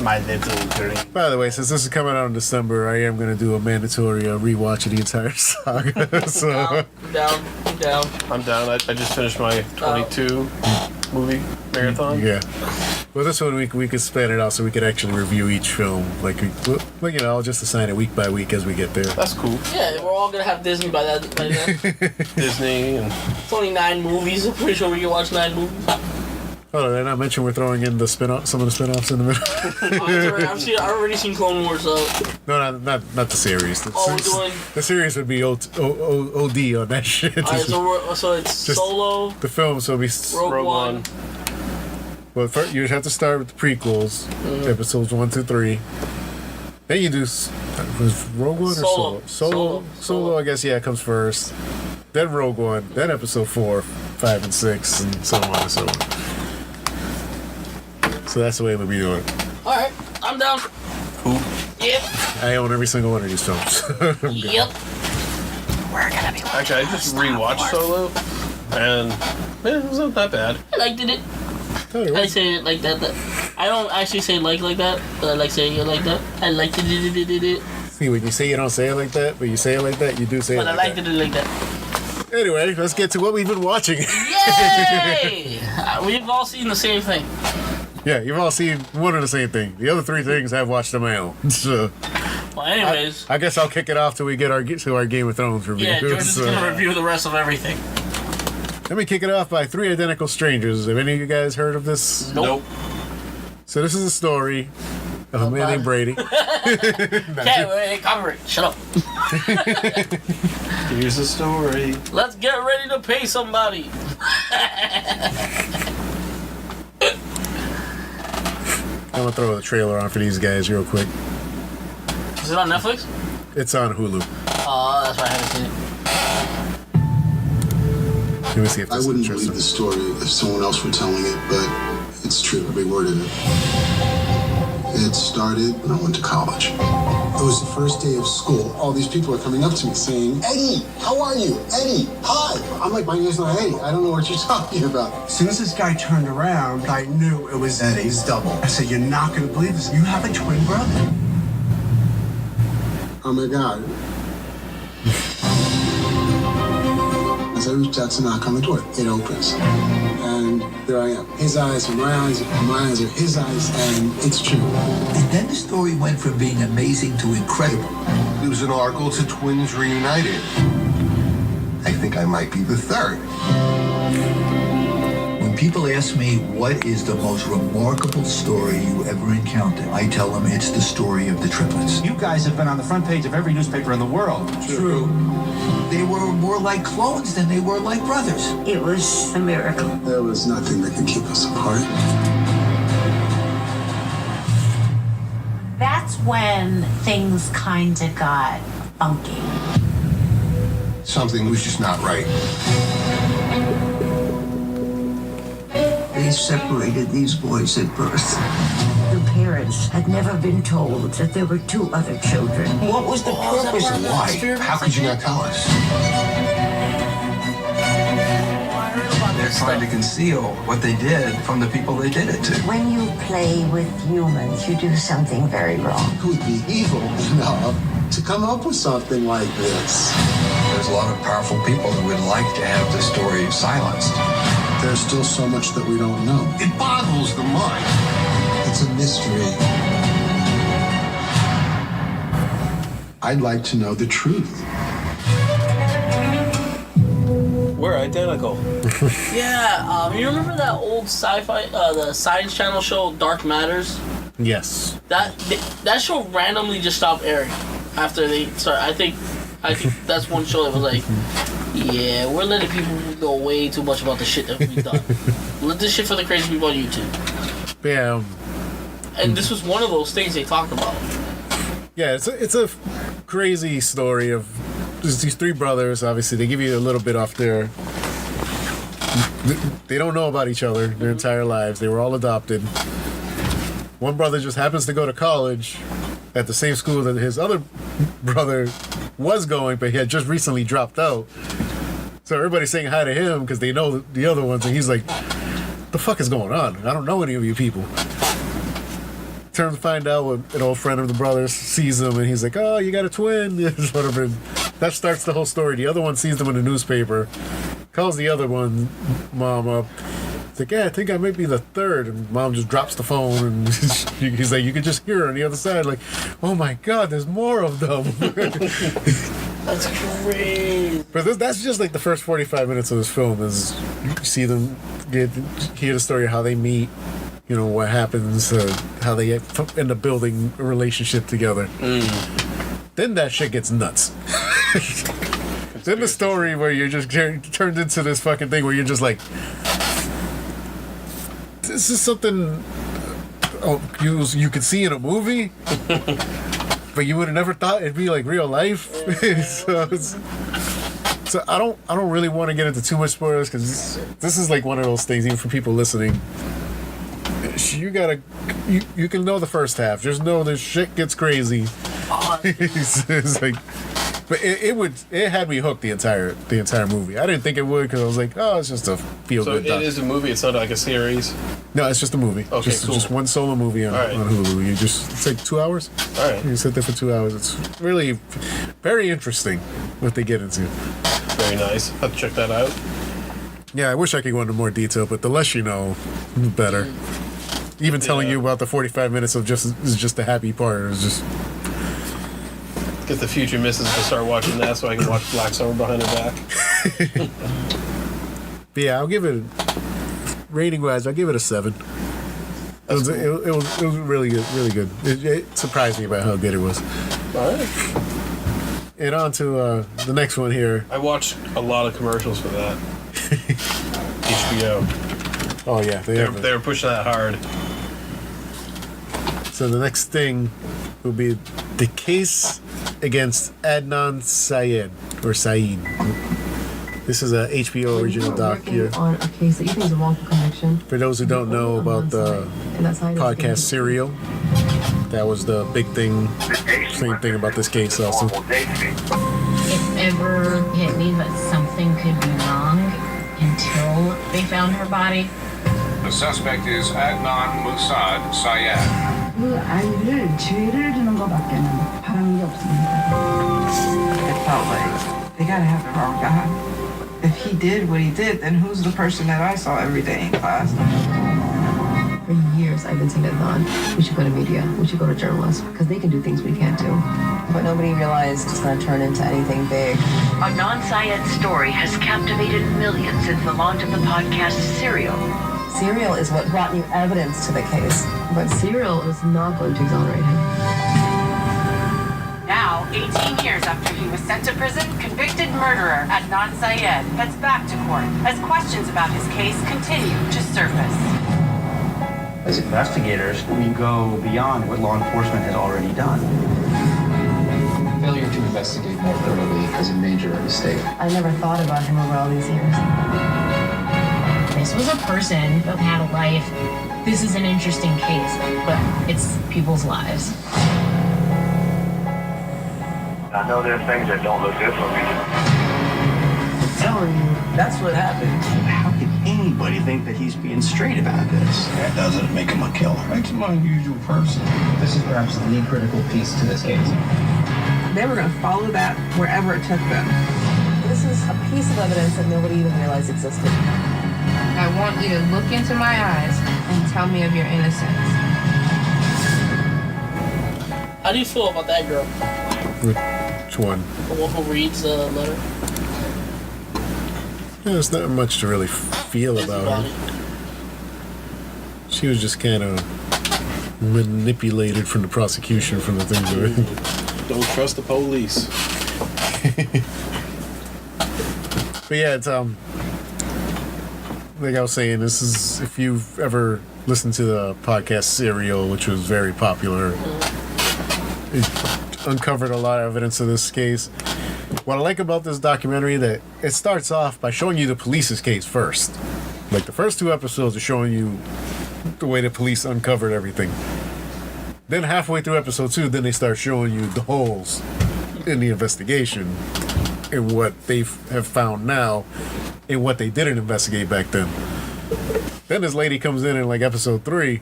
My little dream. By the way, since this is coming out in December, I am going to do a mandatory rewatch of the entire saga. So I'm down. I'm down. I just finished my 22 movie marathon. yeah. Well, this one we could span it out so we could actually review each film. Like, I'll just assign it week by week as we get there. That's cool. Yeah, we're all gonna have Disney by then. Disney and It's only 9 movies. I'm pretty sure we can watch 9 movies. Oh, did I not mention we're throwing in some of the spin-offs in the middle? I've already seen Clone Wars, so. No, not the series. We're doing. The series would be OD on that shit. Alright, so it's Just Solo, the films will be. Rogue One. Well, first, you have to start with the prequels, episodes 1 through 3. Then you do. Was Rogue One or Solo? Solo, I guess, yeah, comes first. Then Rogue One. Then episode 4, 5, and 6, and so on and so on. So that's the way we'll be doing it. Alright, I'm down. Cool. Yep. I own every single one of these films. I'm good. Yep. We're gonna be. Actually, I just rewatched Solo, and it wasn't that bad. I liked it. Oh, I say it like that. I don't actually say like that, but I like saying it like that. I liked it. See, when you say you don't say it like that, but you say it like that, you do say But it I like liked that. it like that. Anyway, let's get to what we've been watching. Yay! We've all seen the same thing. Yeah, you've all seen one of the same thing. The other 3 things I've watched on my own. So, Well, anyways. I guess I'll kick it off till we get to our Game of Thrones review. Yeah, George is going to review the rest of everything. Let me kick it off by 3 Identical Strangers. Have any of you guys heard of this? Nope. So this is a story of a man named Brady. Okay, cover it. Shut up. Here's the story. Let's get ready to pay somebody. I'm going to throw a trailer on for these guys real quick. Is it on Netflix? It's on Hulu. Oh, that's why I haven't seen it. Let me see if I this wouldn't interesting. believe the story if someone else were telling it, but it's true, every word of it. It started when I went to college. It was the first day of school. All these people are coming up to me saying, Eddie, how are you? Eddie, hi. I'm like, my name's not Eddie. I don't know what you're talking about. As soon as this guy turned around, I knew it was Eddie's double. I said, you're not going to believe this. You have a twin brother. Oh my God. As I reached out to knock on the door, it opens. And there I am. His eyes are my eyes, my eyes are his eyes, and it's true. And then the story went from being amazing to incredible. It was an article to Twins Reunited. I think I might be the third. When people ask me what is the most remarkable story you ever encountered, I tell them it's the story of the triplets. You guys have been on the front page of every newspaper in the world. True. They were more like clones than they were like brothers. It was a miracle. There was nothing that could keep us apart. That's when things kind of got funky. Something was just not right. They separated these boys at birth. The parents had never been told that there were 2 other children. What was the purpose? Why? How could you not tell us? They're trying to conceal what they did from the people they did it to. When you play with humans, you do something very wrong. Who would be evil enough to come up with something like this? There's a lot of powerful people who would like to have the story silenced. There's still so much that we don't know. It boggles the mind. It's a mystery. I'd like to know the truth. We're identical. Yeah, you remember that old sci-fi, the Science Channel show Dark Matters? Yes. That show randomly just stopped airing after they started. I think that's one show that was like, yeah, we're letting people know way too much about the shit that we've done. Let this shit for the crazy people on YouTube. Yeah. And this was one of those things they talked about. Yeah, it's a crazy story of these three brothers. Obviously, they give you a little bit off their. They don't know about each other their entire lives. They were all adopted. One brother just happens to go to college at the same school that his other brother was going, but he had just recently dropped out. So everybody's saying hi to him because they know the other ones, and he's like, "The fuck is going on? I don't know any of you people." Turns to find out when an old friend of the brothers sees him, and he's like, "Oh, you got a twin?" Whatever. That starts the whole story. The other one sees them in the newspaper, calls the other one mom up. It's like, "Yeah, I think I might be the third." And mom just drops the phone, and he's like, you can just hear her on the other side, like, "Oh my God, there's more of them." That's crazy. But that's just like the first 45 minutes of this film is you see them hear the story of how they meet, you know, what happens, how they end up building a relationship together. Then that shit gets nuts. Then the story where you're just turned into this fucking thing where you're just like, this is something you could see in a movie, but you would have never thought it'd be like real life. So I don't really want to get into too much spoilers because this is like one of those things, even for people listening. You can know the first half. Just know this shit gets crazy. It's like, but it had me hooked the entire movie. I didn't think it would because I was like, oh, it's just a feel good. So it is a movie. It's not like a series. No, it's just a movie. Okay, cool. Just one solo movie on Hulu. It's like 2 hours. All right. You sit there for 2 hours. It's really very interesting what they get into. Very nice. I'll have to check that out. Yeah, I wish I could go into more detail, but the less you know, the better. Even telling you about the 45 minutes of is just the happy part. It was just get the future missus to start watching that so I can watch Black Summer behind her back. But yeah, I'll give it rating wise. I'll give it a 7. It was really good, really good. It surprised me about how good it was. All right. And on to the next one here. I watched a lot of commercials for that. HBO. Oh yeah, they were pushing that hard. So the next thing will be the case against Adnan Syed or Saeed. This is a HBO original doc here. On a case that you think is a wrongful conviction. For those who don't know about the podcast Serial, that was the big thing. Same thing about this case also. It ever hit me that something could be wrong until they found her body. The suspect is Adnan Musad Syed. 그 아이를 죄를 주는 것밖에는 바라는 게 없습니다. It felt like they gotta have the wrong guy. If he did what he did, then who's the person that I saw every day in class? For years, I've been saying to Don, we should go to media, we should go to journalists, because they can do things we can't do. But nobody realized it's going to turn into anything big. Adnan Syed's story has captivated millions since the launch of the podcast Serial. Serial is what brought new evidence to the case. But Serial is not going to exonerate him. Now, 18 years after he was sent to prison, convicted murderer Adnan Syed heads back to court as questions about his case continue to surface. As investigators, we go beyond what law enforcement has already done. Failure to investigate more thoroughly is a major mistake. I never thought about him over all these years. This was a person who had a life. This is an interesting case, but it's people's lives. I know there's things that don't look good for me. I'm telling you, that's what happened. How could anybody think that he's being straight about this? That doesn't make him a killer. Makes him an unusual person. This is perhaps the critical piece to this case. They were going to follow that wherever it took them. This is a piece of evidence that nobody even realized existed. I want you to look into my eyes and tell me of your innocence. How do you feel about that girl? Which one? The one who reads the letter? Yeah, there's not much to really feel about her. She was just kind of manipulated from the prosecution from the things. Don't trust the police. But yeah, it's like I was saying, this is, if you've ever listened to the podcast Serial, which was very popular, it uncovered a lot of evidence of this case. What I like about this documentary, that it starts off by showing you the police's case first. Like the first 2 episodes are showing you the way the police uncovered everything. Then halfway through episode 2, then they start showing you the holes in the investigation and what they have found now and what they didn't investigate back then. Then this lady comes in like episode 3,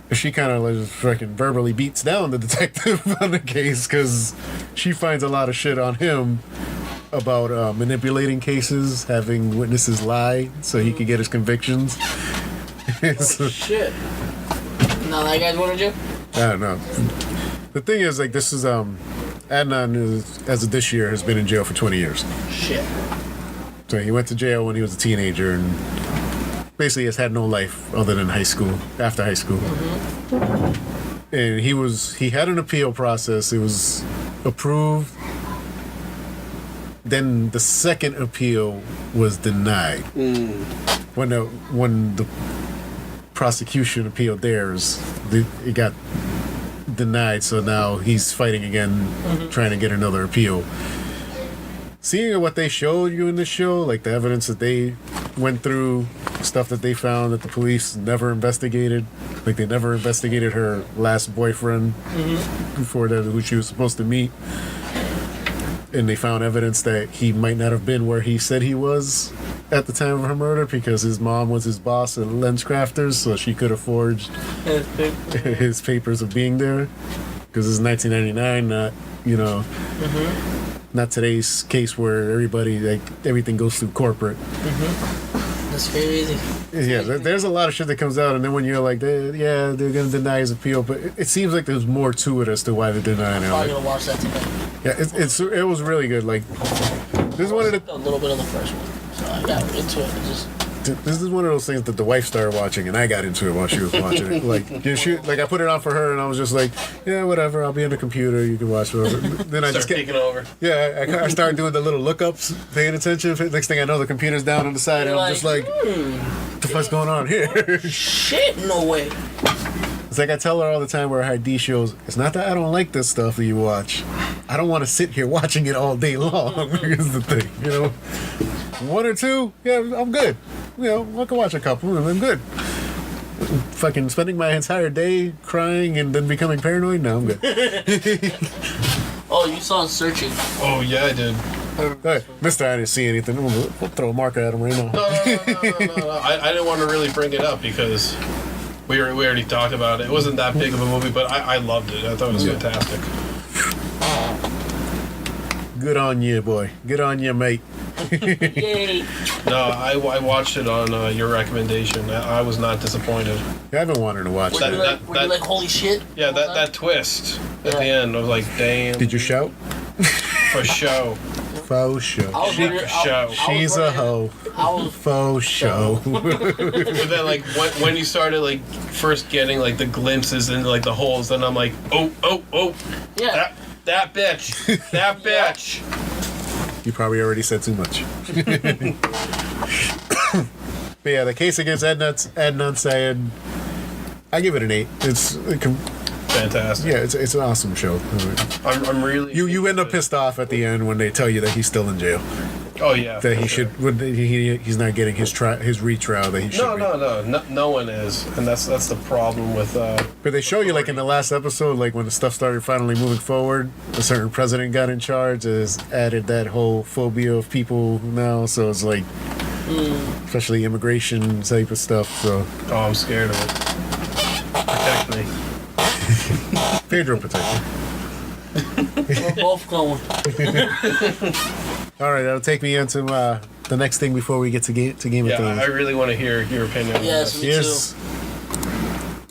and she kind of like just freaking verbally beats down the detective on the case because she finds a lot of shit on him about manipulating cases, having witnesses lie so he could get his convictions. Oh, shit. Now that guy's going to jail? I don't know. The thing is, like, this is Adnan is, as of this year, has been in jail for 20 years. Shit. So he went to jail when he was a teenager and basically has had no life other than high school, after high school. Mm-hmm. And he had an appeal process. It was approved. Then the second appeal was denied. When the prosecution appealed theirs, it got denied, so now he's fighting again, trying to get another appeal. Seeing what they showed you in the show, like the evidence that they went through, stuff that they found that the police never investigated, like they never investigated her last boyfriend before that, who she was supposed to meet, and they found evidence that he might not have been where he said he was at the time of her murder because his mom was his boss at LensCrafters, so she could have forged his papers of being there, because it's 1999, not, you know, not today's case where everything goes through corporate. That's crazy. Yeah, there's a lot of shit that comes out, and then when you're like, they're gonna deny his appeal, but it seems like there's more to it as to why they're denying it. I'm probably gonna watch that today. Yeah, it was really good. Like, this is one of the a little bit of the first one, so I got into it. This is one of those things that the wife started watching, and I got into it while she was watching it. Like, I put it on for her, and I was just like, yeah, whatever. I'll be on the computer. You can watch whatever. Then I just taking over. Yeah, I started doing the little lookups, paying attention. Next thing I know, the computer's down on the side, and I'm just like, what the fuck's going on here? Shit, no way. It's like I tell her all the time where I had D shows, it's not that I don't like this stuff that you watch. I don't want to sit here watching it all day long. Is the thing, you know? 1 or 2, yeah, I'm good. You know, I can watch a couple and I'm good. Fucking spending my entire day crying and then becoming paranoid? No, I'm good. Oh, you saw Searching. Oh, yeah, I did. Hey, Mister, I didn't see anything. We'll throw a marker at him right now. No. I didn't want to really bring it up because we already talked about it. It wasn't that big of a movie, but I loved it. I thought it was fantastic. Good on you, boy. Good on you, mate. Yay. No, I watched it on your recommendation. I was not disappointed. Yeah, I've been wanting to watch Were you like, holy shit? Yeah, that twist at the end, I was like, damn. Did you shout? For show. Faux show. She's a hoe. Faux show. But then, like, when you started, like, first getting, like, the glimpses and, like, the holes, then I'm like, oh. Yeah. That bitch. That bitch. You probably already said too much. But yeah, the case against Adnan Syed, I give it an 8. It's fantastic. Yeah, it's an awesome show. I'm really. You end up pissed off at the end when they tell you that he's still in jail. Oh yeah. That he's not getting his retrial that he should. No one is, and that's the problem with. But they show you, like, in the last episode, like when the stuff started finally moving forward, a certain president got in charge, has added that whole phobia of people now, so it's like, especially immigration type of stuff. So. Oh, I'm scared of it. Protect me. Pedro, protect me. We're both going. All right, that'll take me into the next thing before we get to Game of Thrones. Yeah, I really want to hear your opinion. Yes, on me this. too.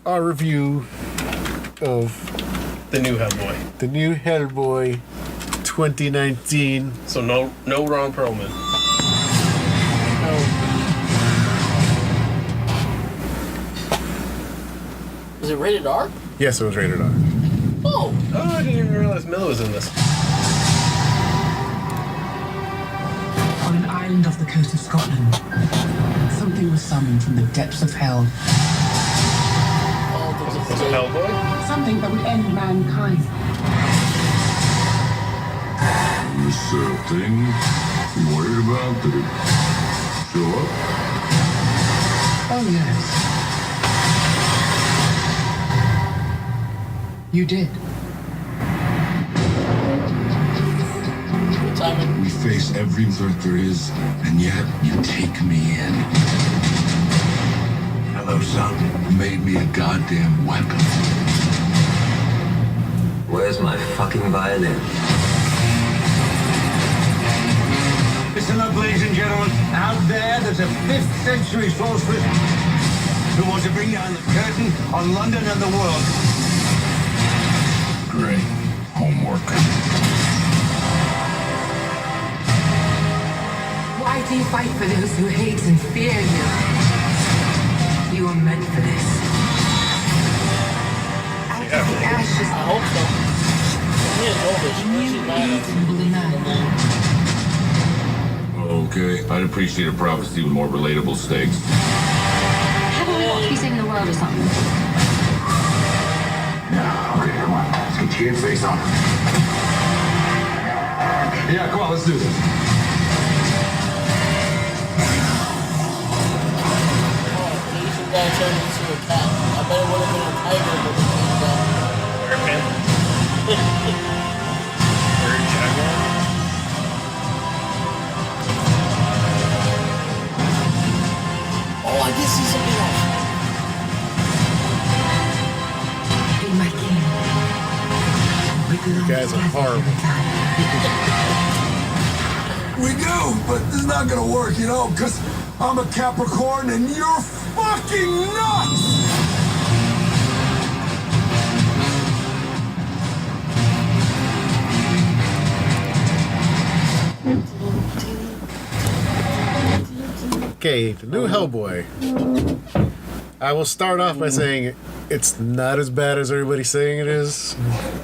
Our review of The new Hellboy. The new Hellboy 2019. So no Ron Perlman. Was it rated R? Yes, it was rated R. Oh, I didn't even realize Miller was in this. On an island off the coast of Scotland, something was summoned from the depths of hell. Was it Hellboy? Something that would end mankind. This thing you worried about, did it show up? Oh, yes. You did. We face every threat there is, and yet you take me in. Hello, son. You made me a goddamn weapon. Where's my fucking violin? Listen up, ladies and gentlemen. Out there's a 5th century sorceress who wants to bring down the curtain on London and the world. Great. Homework. Why do you fight for those who hate and fear you? You are meant for this. Out of the ashes. I hope so. Okay, I'd appreciate a prophecy with more relatable stakes. Haven't we got to be saving the world or something? Yeah, okay, come on. Let's get your face on. Yeah, come on, let's do this. Asian guy turned into a cat. I bet it would have been a tiger, but it came down. Or a panther. Or a jaguar. Oh, I did see something else. Be my king. You guys are horrible. We do, but this is not gonna work, you know, because I'm a Capricorn and you're fucking nuts! Okay, the new Hellboy. I will start off by saying it's not as bad as everybody's saying it is.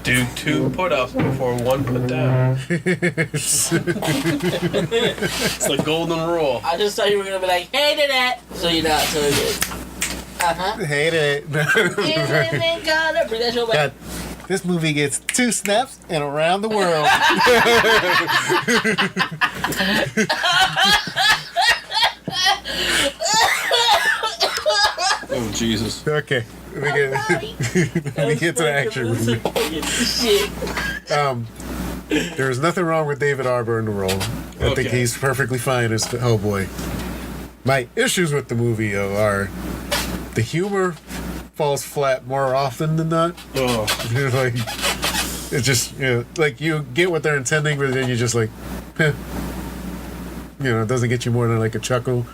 Do 2 put-ups before 1 put down. It's the golden rule. I just thought you were gonna be like, hated it. So you're not, so it is. Hated it. Gotta bring that show back. God, this movie gets 2 snaps and around the world. Oh, Jesus. Okay. Let me get to the action movie. There's nothing wrong with David Harbour in the role. I think he's perfectly fine as Hellboy. My issues with the movie are the humor falls flat more often than not. Oh. Like, it's just, like you get what they're intending, but then you're just like, it doesn't get you more than like a chuckle.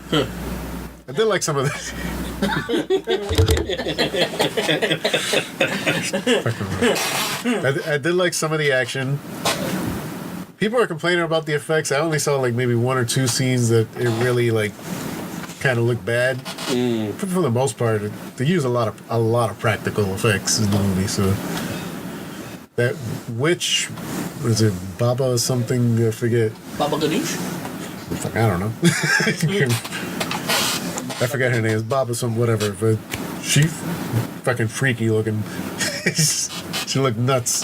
I did like some of the. I did like some of the action. People are complaining about the effects. I only saw like maybe 1 or 2 scenes that it really like kind of looked bad. For the most part, they use a lot of practical effects in the movie. So that witch, was it Baba or something? I forget. Baba Ganoush? I don't know. I forget her name. It's Baba some whatever, but she fucking freaky looking. She looked nuts.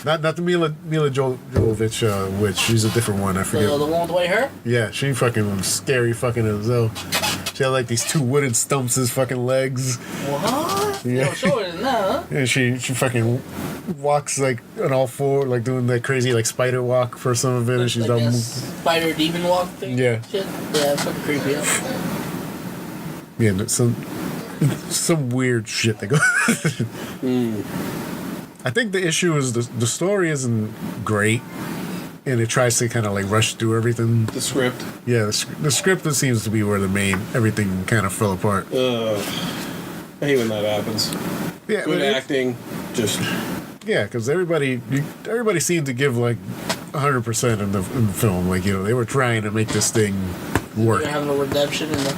Not the Mila Jovovich witch. She's a different one. I forget. The one with the white hair? Yeah, she fucking scary fucking as well. She had like these 2 wooden stumps as fucking legs. What? Yeah. Don't show it now, huh? And she fucking walks like on all 4, like doing that crazy like spider walk for some of it, and she's like all spider demon walk thing. Yeah. Shit. Yeah, it's fucking creepy. Yeah, some weird shit that goes. I think the issue is the story isn't great. and it tries to kind of like rush through everything. The script. Yeah, the script seems to be where everything kind of fell apart. I hate when that happens. Yeah, good acting, just yeah, because everybody seemed to give like 100% in the film. Like, you know, they were trying to make this thing work. You're having a redemption in the.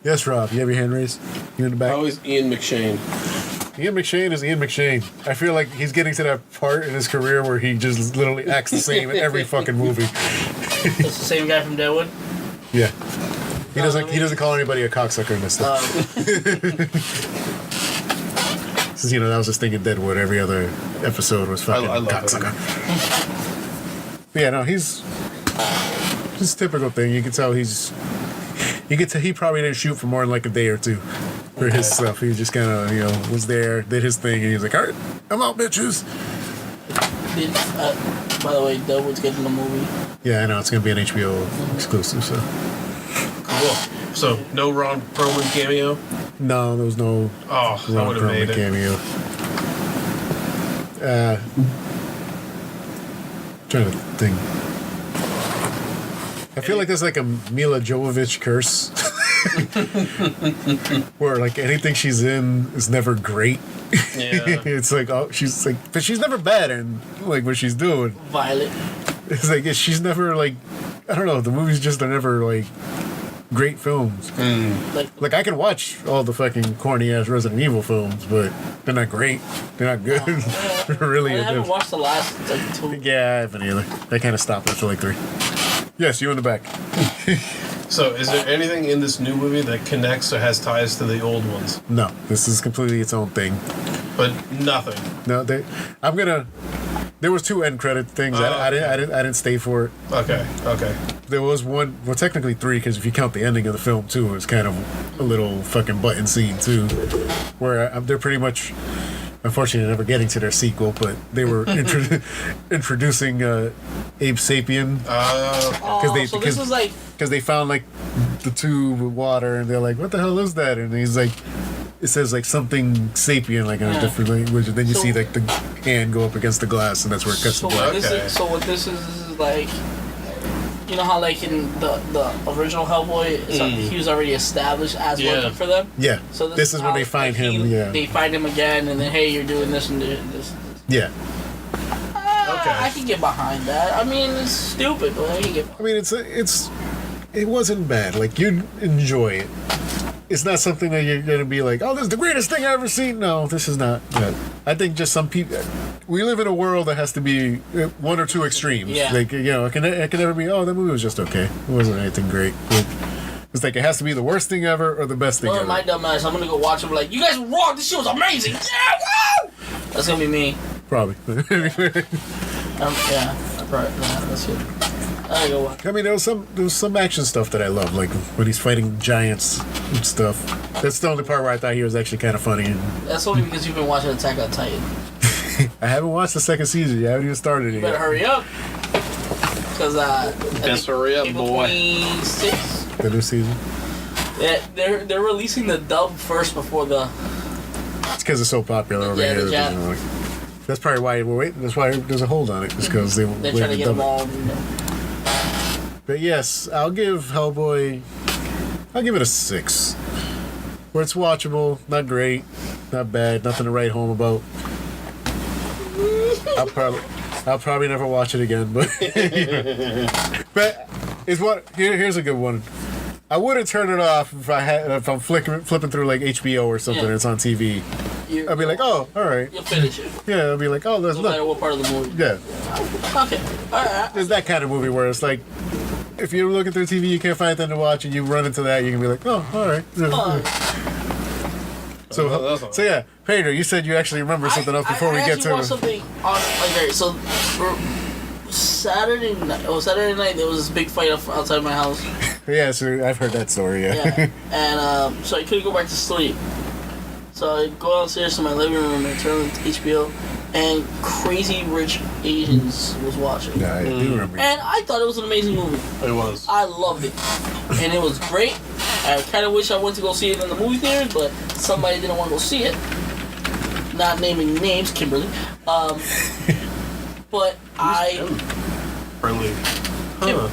Yes, Rob. You have your hand raised. You in the back. How is Ian McShane? Ian McShane is Ian McShane. I feel like he's getting to that part in his career where he just literally acts the same in every fucking movie. It's the same guy from Deadwood. Yeah. He doesn't call anybody a cocksucker in this stuff. Since, you know, that was his thing in Deadwood. Every other episode was fucking cocksucker. But yeah, no, he's just typical thing. You can tell he probably didn't shoot for more than like a day or two for his stuff. He just kind of, you know, was there, did his thing, and he was like, all right, I'm out, bitches. By the way, Deadwood's getting a movie. Yeah, I know. It's going to be an HBO exclusive, so. Cool. So, no Ron Perlman cameo? No, there was no Ron Perlman cameo. Trying to think. I feel like there's like a Mila Jovovich curse. Where like anything she's in is never great. Yeah. It's like, oh, she's like, but she's never bad in like what she's doing. Violet. It's like she's never like, I don't know, the movies just are never like great films. Like I can watch all the fucking corny ass Resident Evil films, but they're not great. They're not good. Really. I haven't watched the last like 2. Yeah, I haven't either. I kind of stopped after like 3. Yes, you in the back. So, is there anything in this new movie that connects or has ties to the old ones? No, this is completely its own thing. But nothing. No, there was 2 end credit things. I didn't stay for it. Okay. There was one, well, technically 3, because if you count the ending of the film too, it was kind of a little fucking button scene too, where they're pretty much, unfortunately, never getting to their sequel, but they were introducing Abe Sapien. This was like because they found like the tube with water, and they're like, "What the hell is that?" And he's like, "It says like something sapien, like in a different language." And then you see like the hand go up against the glass, and that's where it cuts to black. What this is like, you know how like in the original Hellboy, he was already established as working for them. Yeah. So this is when they find him. Yeah. They find him again, and then hey, you're doing this and this. Yeah. I can get behind that. I mean, it's stupid, but I can get. I mean, it wasn't bad. Like you'd enjoy it. It's not something that you're gonna be like, oh, this is the greatest thing I've ever seen. No, this is not. I think just some people. We live in a world that has to be 1 or 2 extremes. Yeah. Like, you know, it can never be. Oh, that movie was just okay. It wasn't anything great. It's like it has to be the worst thing ever or the best thing ever. My dumb ass, I'm gonna go watch it. Like, you guys were wrong. This shit was amazing. Yeah, woo! That's gonna be me. Probably. That's it. I go watch. I mean, there was some action stuff that I love, like when he's fighting giants and stuff. That's the only part where I thought he was actually kind of funny. That's only because you've been watching Attack on Titan. I haven't watched the 2nd season yet. I haven't even started it You better yet. hurry up. Because yes, hurry up, boy. 26. The new season. Yeah, they're releasing the dub first before the. It's because it's so popular over here. That's probably why we're waiting. That's why there's a hold on it. It's because they're trying to get them all. But yes, I'll give Hellboy. I'll give it a 6. Where it's watchable, not great, not bad, nothing to write home about. I'll probably never watch it again, but here's a good one. I wouldn't turn it off if I'm flipping through like HBO or something and it's on TV. I'd be like, oh, all right. You'll finish it. Yeah, I'll be like, oh, there's no matter what part of the movie. Yeah. Okay. All right. There's that kind of movie where it's like, if you're looking through TV, you can't find anything to watch, and you run into that, you can be like, oh, all right. So yeah, Pedro, you said you actually remember something else before we get to it. Something on so for Saturday night there was this big fight outside my house. Yeah, so I've heard that story. Yeah. And so I couldn't go back to sleep. So I go downstairs to my living room and turn on HBO, and Crazy Rich Asians was watching. Yeah, I do remember. And I thought it was an amazing movie. It was. I loved it, and it was great. I kind of wish I went to go see it in the movie theaters, but somebody didn't want to go see it. Not naming names, Kimberly. But separately. Huh.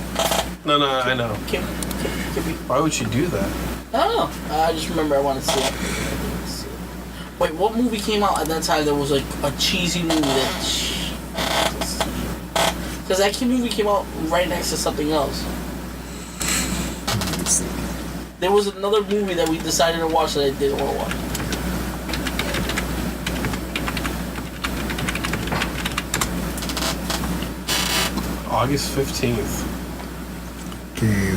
No, I know. Kim. Why would she do that? I don't know. I just remember I wanted to see it. Wait, what movie came out at that time that was like a cheesy movie that... Because that movie came out right next to something else. There was another movie that we decided to watch that I didn't want to watch. August 15th. Okay.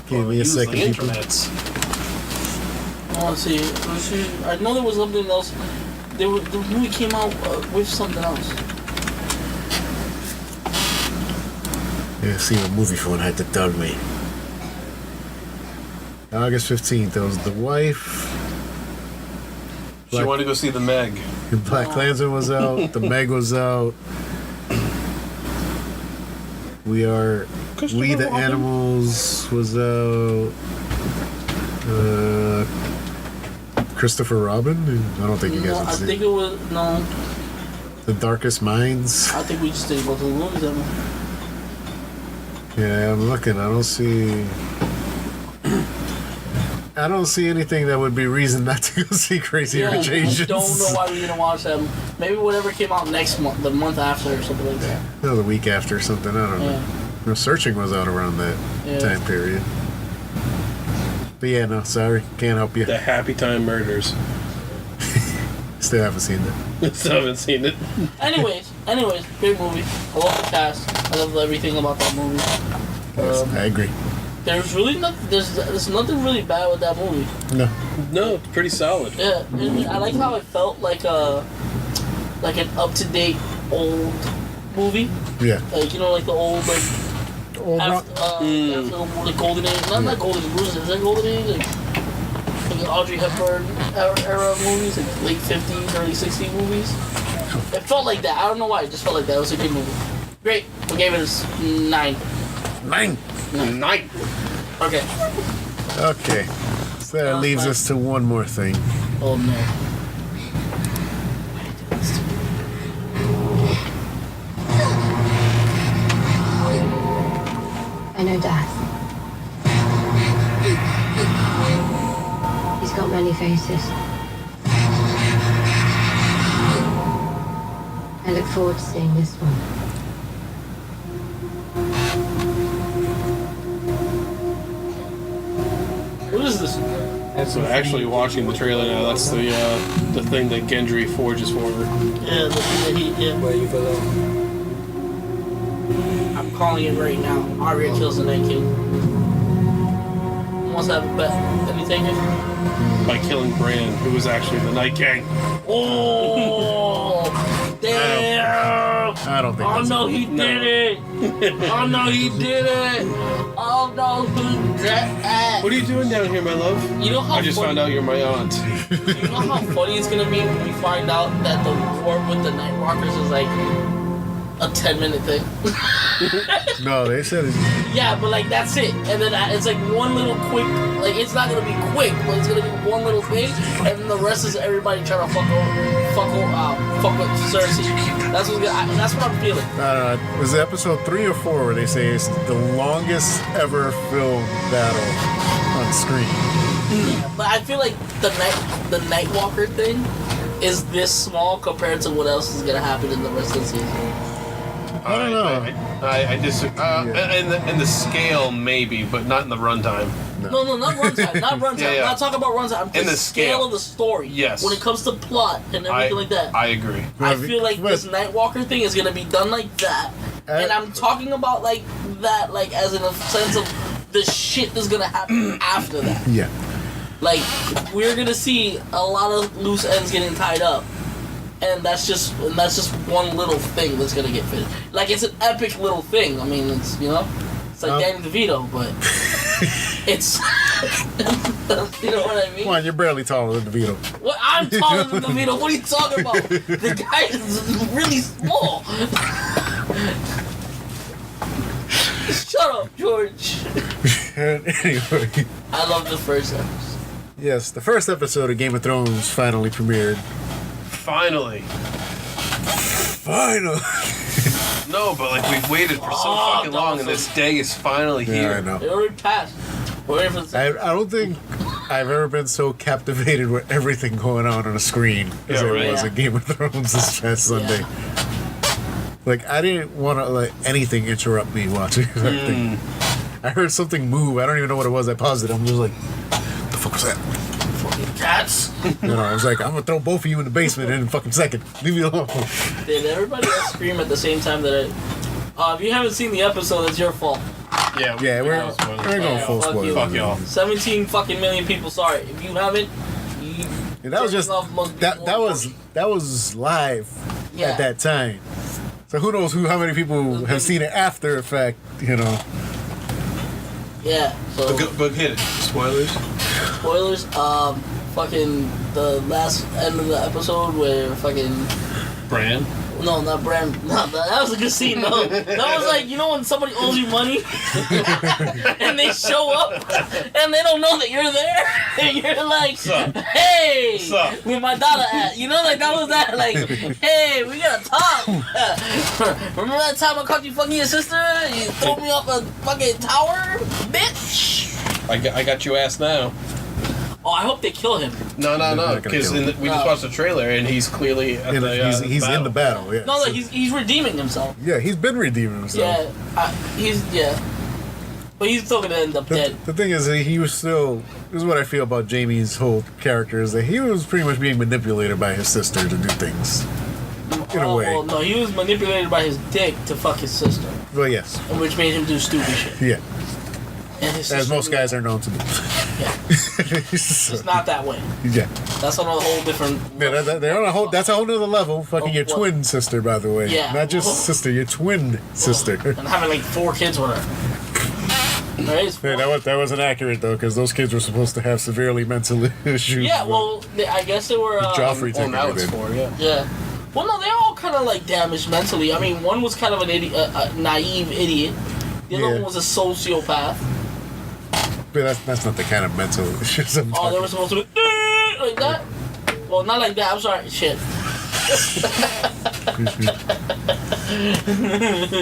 Give me a second, people. Let's see. I know there was something else. The movie came out with something else. Yeah, see what movie phone had to tell me. August 15th, that was The Wife. She wanted to go see the Meg. Black Klansman was out. The Meg was out. We the Animals was out. Christopher Robin? I don't think you guys have seen it. I think it was, no. The Darkest Minds? I think we just didn't go to the movies that much. Yeah, I'm looking. I don't see anything that would be reason not to go see Crazy Rich Asians. I don't know why we didn't watch them. Maybe whatever came out next month, the month after or something like that. No, the week after or something. I don't know. No, Searching was out around that time period. But yeah, no, sorry. Can't help you. The Happy Time Murders. Still haven't seen it. Still haven't seen it. Anyways, great movie. I love the cast. I love everything about that movie. Yes, I agree. There's really nothing. There's nothing really bad with that movie. No, it's pretty solid. Yeah, and I like how it felt like an up-to-date old movie. Yeah. Like like the old after the golden age. Not golden age. Is that golden age? Like Audrey Hepburn era movies, like late 50s, early 60s movies. It felt like that. I don't know why. It just felt like that. It was a good movie. Great. We gave it a 9. 9. Okay. Okay. So that leaves us to one more thing. Oh no. I know Dad. He's got many faces. I look forward to seeing this one. What is this? So actually watching the trailer now, that's the thing that Gendry forges for her. Yeah, the thing that he, Where you below? I'm calling it right now. Arya kills the Night King. Who wants to have a bet? Anything? By killing Bran, who was actually the Night King. Oh! Damn! I don't think Oh no, he did it! Oh no, he did it! Oh no, he did it! What are you doing down here, my love? You know how I just found out you're my aunt. You know how funny it's gonna be when we find out that the war with the Night Walkers is like a 10-minute thing? No, they said it. Yeah, but like that's it, and then it's like one little quick, like it's not gonna be quick, but it's gonna be one little thing, and then the rest is everybody trying to fuck with Cersei. That's what I'm feeling. Was it episode 3 or 4 where they say it's the longest ever film battle on screen? But I feel like the Nightwalker thing is this small compared to what else is gonna happen in the rest of the season. I don't know. I disagree. In the scale, maybe, but not in the runtime. No, not runtime. Not runtime. Yeah. I'm not talking about runtime. In the scale of the story. Yes. When it comes to plot and everything like that. I agree. I feel like this Nightwalker thing is gonna be done like that, and I'm talking about like that, like as in a sense of the shit that's gonna happen after that. Yeah. Like we're gonna see a lot of loose ends getting tied up. And that's just one little thing that's gonna get finished. Like it's an epic little thing. I mean, it's it's like Danny DeVito, but it's you know what I mean. Come on, you're barely taller than DeVito. What? I'm taller than DeVito. What are you talking about? The guy is really small. Shut up, George. Anyway. I love the first episode. Yes, the first episode of Game of Thrones finally premiered. Finally. Finally. No, but like we've waited for so fucking long, and this day is finally here. Yeah, I know. It already passed. We're waiting for the I don't think I've ever been so captivated with everything going on a screen as I was at Game of Thrones this past Sunday. Like, I didn't want to let anything interrupt me watching that thing. I heard something move. I don't even know what it was. I paused it. I'm just like, what the fuck was that? fucking cats. I was like, I'm going to throw both of you in the basement in a fucking second. Leave me alone. Did everybody else scream at the same time that if you haven't seen the episode, it's your fault. Yeah, we're going full spoiler. Fuck y'all. 17 fucking million people saw it. If you haven't, that was just that was live at that time. So who knows how many people have seen it after effect, Yeah. So but hit it. Spoilers. Fucking the last end of the episode where fucking Bran. No, not Bran. No, that was a good scene though. That was like, when somebody owes you money and they show up and they don't know that you're there and you're like, hey, where my dollar at? Like that was that. Like, hey, we gotta talk. Remember that time I caught you fucking your sister? You threw me off a fucking tower, bitch. I got you ass now. Oh, I hope they kill him. No, because we just watched the trailer and he's clearly at he's in the battle. Yeah. No, he's redeeming himself. Yeah, he's been redeeming himself. Yeah, but he's still gonna end up dead. The thing is, he was still. This is what I feel about Jamie's whole character is that he was pretty much being manipulated by his sister to do things. In a way. Well, no, he was manipulated by his dick to fuck his sister. Well, yes. Which made him do stupid shit. Yeah. And as most guys are known to do. Yeah. It's not that way. Yeah. That's on a whole different. Yeah, they're on a whole. That's a whole nother level. Fucking your twin sister, by the way. Yeah. Not just sister, your twin sister. And having like 4 kids with her. Right? Yeah, that wasn't accurate though, because those kids were supposed to have severely mental issues. Yeah. Well, I guess they were. Joffrey now it's 4. Yeah. Yeah. Well, no, they're all kind of like damaged mentally. I mean, one was kind of an idiot, a naive idiot. The other one was a sociopath. But that's not the kind of mental issues I'm they were supposed to be like that? Well, not like that. I'm sorry. Shit.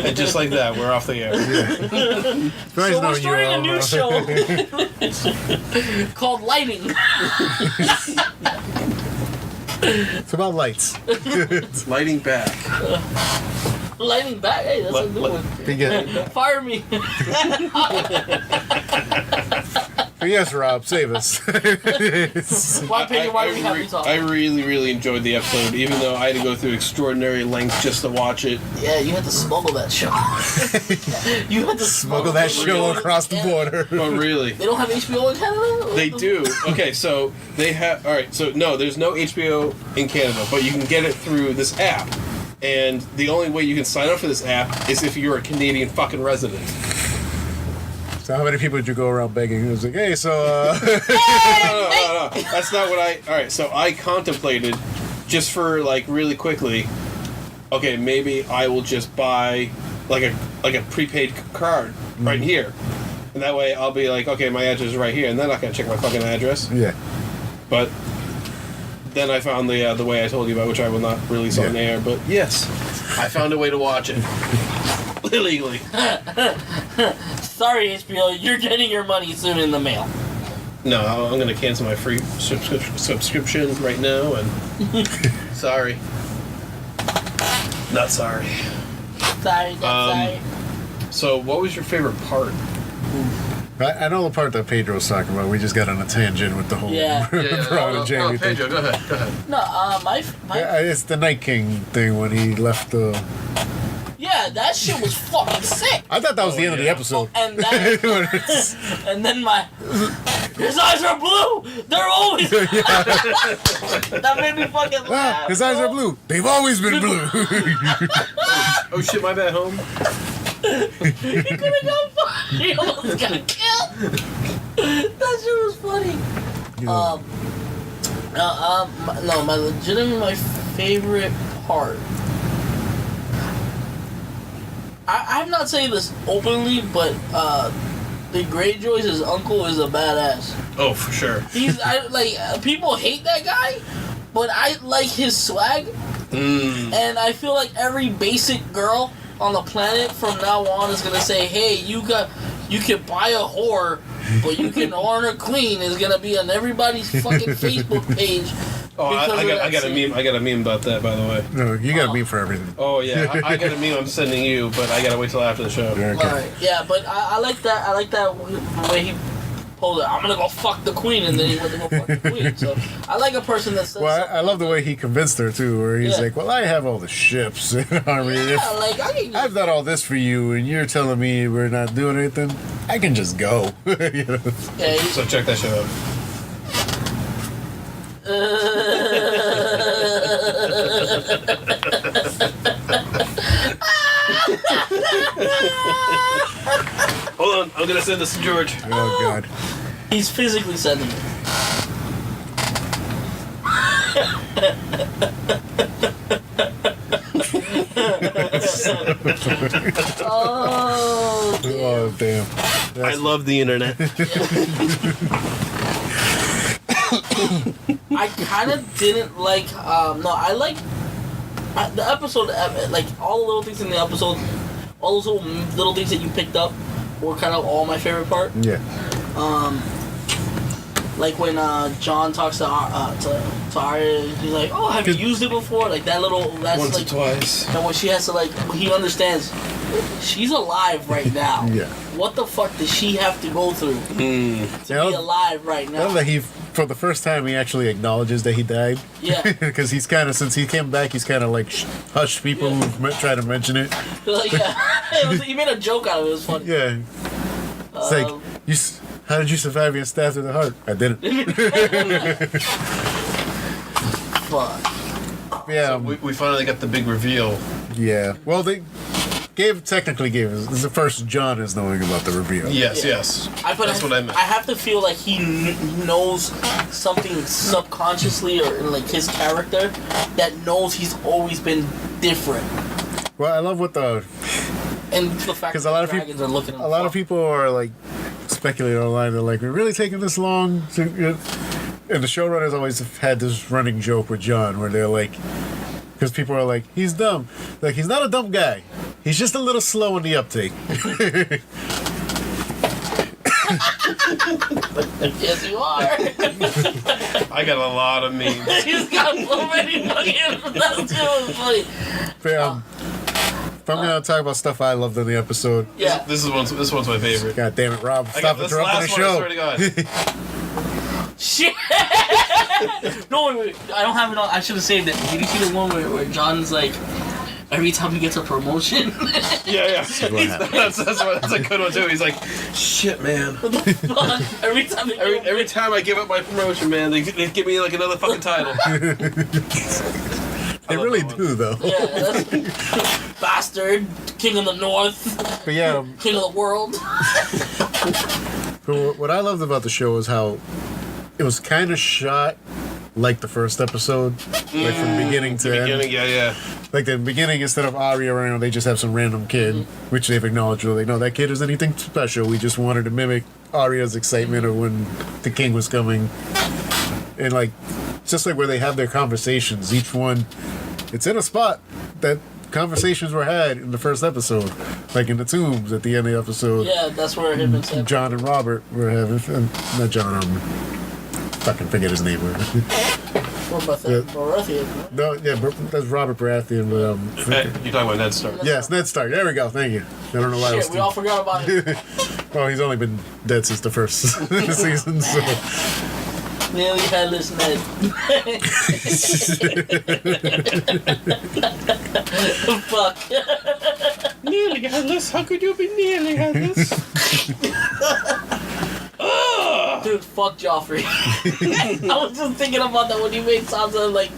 And just like that, we're off the air. Yeah. So we're starting a new show called Lighting. It's about lights. Lighting back. Lighting back. Hey, that's a new one. Fire me. Yes, Rob, save us. Why do we have you talk? I really, really enjoyed the episode, even though I had to go through extraordinary lengths just to watch it. Yeah, you had to smuggle that show. You had to smuggle that show across the border. Oh, really? They don't have HBO in Canada? They do. Okay, so they have. All right, so no, there's no HBO in Canada, but you can get it through this app. And the only way you can sign up for this app is if you're a Canadian fucking resident. So how many people did you go around begging? It was like, hey, so... No. That's not what I... All right, so I contemplated, just for, like, really quickly, okay, maybe I will just buy, like a prepaid card right here. And that way I'll be like, okay, my address is right here, and then I can check my fucking address. Yeah. But then I found the way I told you about, which I will not release on air, but yes, I found a way to watch it. Illegally. Sorry, HBO, you're getting your money soon in the mail. No, I'm going to cancel my free subscription right now, and sorry. Not sorry. Sorry, sorry. So, what was your favorite part? I know the part that Pedro's talking about. We just got on a tangent with the whole Ron and Jamie thing. Pedro, go ahead. No, my it's the Night King thing when he left the... Yeah, that shit was fucking sick. I thought that was the end of the episode. And then his eyes are blue. They're always. That made me fucking laugh. His eyes are blue. They've always been blue. Oh shit! My bad, home. He could have gone far. He almost got killed. That shit was funny. Yeah. No, my favorite part. I'm not saying this openly, but the Greyjoy's uncle is a badass. Oh, for sure. He's people hate that guy, but I like his swag, and I feel like every basic girl on the planet from now on is gonna say, "Hey, you can buy a whore, but you can earn a queen." Is gonna be on everybody's fucking Facebook page. Oh, I got a meme. I got a meme about that, by the way. No, you got a meme for everything. Oh yeah, I got a meme I'm sending you, but I gotta wait till after the show. Okay. Alright, yeah, but I like that. I like that way he posed it. I'm gonna go fuck the queen, and then he went to go fuck the queen. So I like a person that says. Well, I love the way he convinced her too, where he's Yeah. like, "Well, I have all the ships in the army. Yeah, like I've done all this for you, and you're telling me we're not doing anything. I can just go." You know? Yeah, So check that shit out. Hold on, I'm gonna send this to George. Oh God. He's physically sending it. Oh damn. I love the internet. I kind of didn't like. No, I like the episode. Like all the little things in the episode, all those little things that you picked up were kind of all my favorite part. Yeah. Like when John talks to Arya, he's like, "Oh, have you used it before?" Like that little. That's Once like, or twice. And when she has to he understands. She's alive right now. Yeah. What the fuck does she have to go through to be alive right I now? love that for the first time, he actually acknowledges that he died. Yeah. Because he's kind of, since he came back, he's kind of like hushed people who try to mention it. Like, yeah. He made a joke out of it. It was funny. Yeah. It's like, how did you survive being stabbed through the heart? I didn't. Fuck. Yeah. So we finally got the big reveal. Yeah. Well, they technically gave us. This is the first John is knowing about the reveal. Yes, yes. That's what I meant. I have to feel like he knows something subconsciously, or in like his character, that knows he's always been different. Well, I love what the. And the fact that a lot of dragons people are looking. A lot of people are like speculating online. They're like, "We're really taking this long?" And the showrunners always have had this running joke with John, where they're like, because people are like, "He's dumb." Like, he's not a dumb guy. He's just a little slow in the uptake. Yes, you are. I got a lot of memes. He's got so many fucking. That's funny. But, if I'm gonna talk about stuff I loved in the episode, yeah, this one's my favorite. God damn it, Rob! Stop interrupting the show. I swear to God. Shit! No, wait, I don't have it on. I should have saved it. Did you see the one where John's like, every time he gets a promotion? Yeah. That's a good one too. He's like, shit, man. every time I give up my promotion, man, they give me like another fucking title. They really do, though. Yeah, that's bastard, king of the north. But yeah, king of the world. But what I loved about the show is how it was kind of shot like the first episode, like from beginning to end. Yeah. Like the beginning, instead of Arya around, they just have some random kid, which they've acknowledged. Like, no, that kid is anything special. We just wanted to mimic Arya's excitement of when the king was coming, and like just like where they have their conversations, each one, it's in a spot that conversations were had in the first episode, like in the tombs at the end of the episode. Yeah, that's where him and Sam. John and Robert were having, not John, fucking forget his name. What about that? Baratheon? No, yeah, that's Robert Baratheon. But you're talking about Ned Stark. Yes, Ned Stark. There we go. Thank you. I don't know why. Shit, we all forgot about it. Well, he's only been dead since the first season, so. Nearly headless Ned. Fuck. Nearly headless? How could you be nearly headless? Dude, fuck Joffrey. I was just thinking about that when he made Sansa like,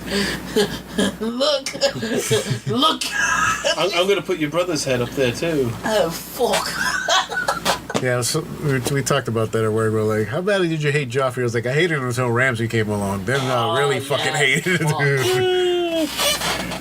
look. I'm gonna put your brother's head up there too. Oh, fuck. Yeah, so we talked about that at work. We're like, how badly did you hate Joffrey? I was like, I hated him until Ramsay came along. Then I really fucking hated it.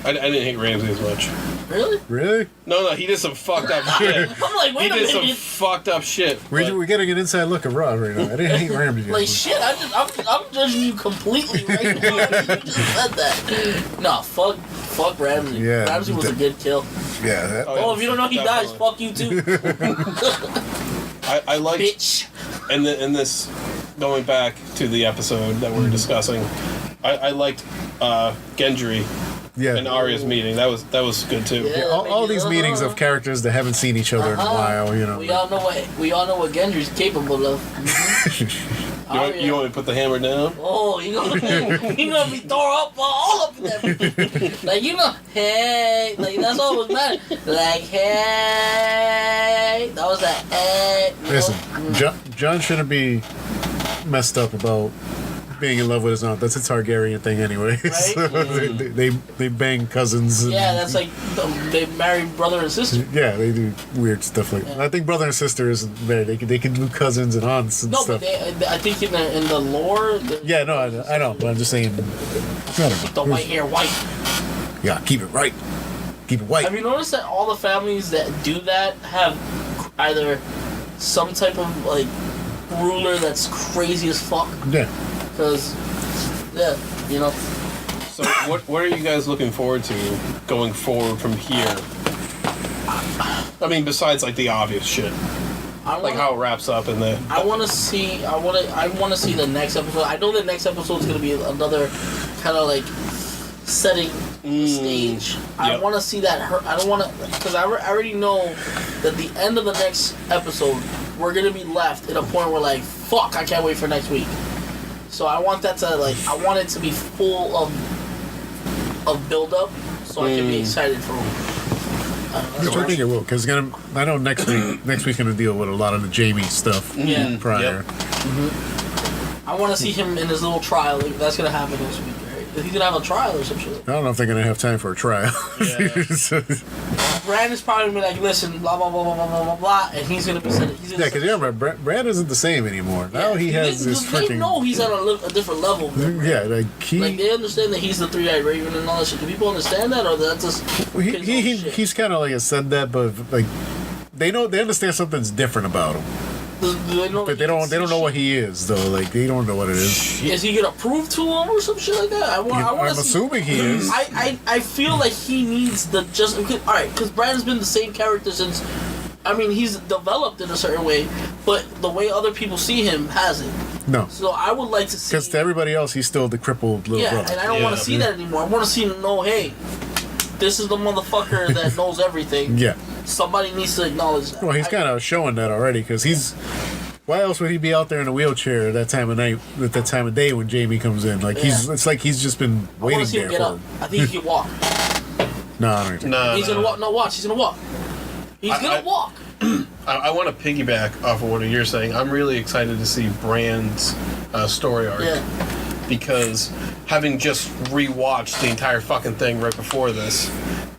I didn't hate Ramsay as much. Really? Really? No, he did some fucked up shit. I'm like, wait a minute. He did some fucked up shit. We're getting an inside look of Raw right now. I didn't hate Ramsey. Like shit, I'm judging you completely right now. You just said that. No, fuck Ramsey. Yeah, Ramsey was a good kill. Yeah. That, if you don't know he dies, fuck you too. I like. Bitch. And this, going back to the episode that we're discussing, I liked Gendry. Yeah. And Arya's meeting. That was good too. Yeah, all these meetings of characters that haven't seen each other in a while, you know. We all know what Gendry's capable of. You want me to put the hammer down? Oh, you gonna be tore up all up in that. Like hey, like that's all was matter. Like hey, that was that hey. Listen, John shouldn't be messed up about being in love with his aunt. That's a Targaryen thing anyway. Right? So they bang cousins. Yeah, that's like they marry brother and sister. Yeah, they do weird stuff like that. I think brother and sister isn't there. They can do cousins and aunts and stuff. No, but I think in the lore. Yeah, no, I know, but I'm just saying. I don't know. The white hair white. Yeah, keep it right. Keep it white. Have you noticed that all the families that do that have either some type of like ruler that's crazy as fuck? Yeah. Because, yeah, you know. So, what are you guys looking forward to going forward from here? I mean, besides like the obvious shit, like how it wraps up and the. I want to see the next episode. I know the next episode is gonna be another kind of like setting the stage. I want to see that. I don't want to, because I already know that the end of the next episode we're gonna be left at a point where like, fuck, I can't wait for next week. So I want that to I want it to be full of build up, so I can be excited for. Which I think it will, because I know next week's gonna deal with a lot of the Jamie stuff. Yeah. Prior. Yep. I want to see him in his little trial. Like, that's gonna happen this week, right? He's gonna have a trial or some shit. I don't know if they're gonna have time for a trial. Brandon's probably gonna be like, listen, blah blah blah blah blah blah blah, and he's gonna be saying, yeah, because remember, Brad isn't the same anymore. Now he has this freaking. They know he's at a different level. Yeah, like they understand that he's the three-eyed raven and all that shit. Do people understand that, or that's just? Well, he's kind of like said that, but like they understand something's different about him. But they don't know what he is though. Like they don't know what it is. Is he gonna prove to him or some shit like that? I'm assuming he is. I feel like he needs the just. All right, because Brandon's been the same character since. I mean, he's developed in a certain way, but the way other people see him hasn't. No. So I would like to see. Because to everybody else, he's still the crippled little brother. And I don't want to see that anymore. I want to see him know, hey, this is the motherfucker that knows everything. Yeah. Somebody needs to acknowledge that. Well, he's kind of showing that already, because he's. Why else would he be out there in a wheelchair at that time of night, at that time of day when Jamie comes in? Like it's like he's just been waiting there for him. I think he can walk. No, I don't think. No, he's gonna walk. No, watch. He's gonna walk. He's gonna walk. I want to piggyback off of what you're saying. I'm really excited to see Brand's story arc. Yeah. Because having just rewatched the entire fucking thing right before this,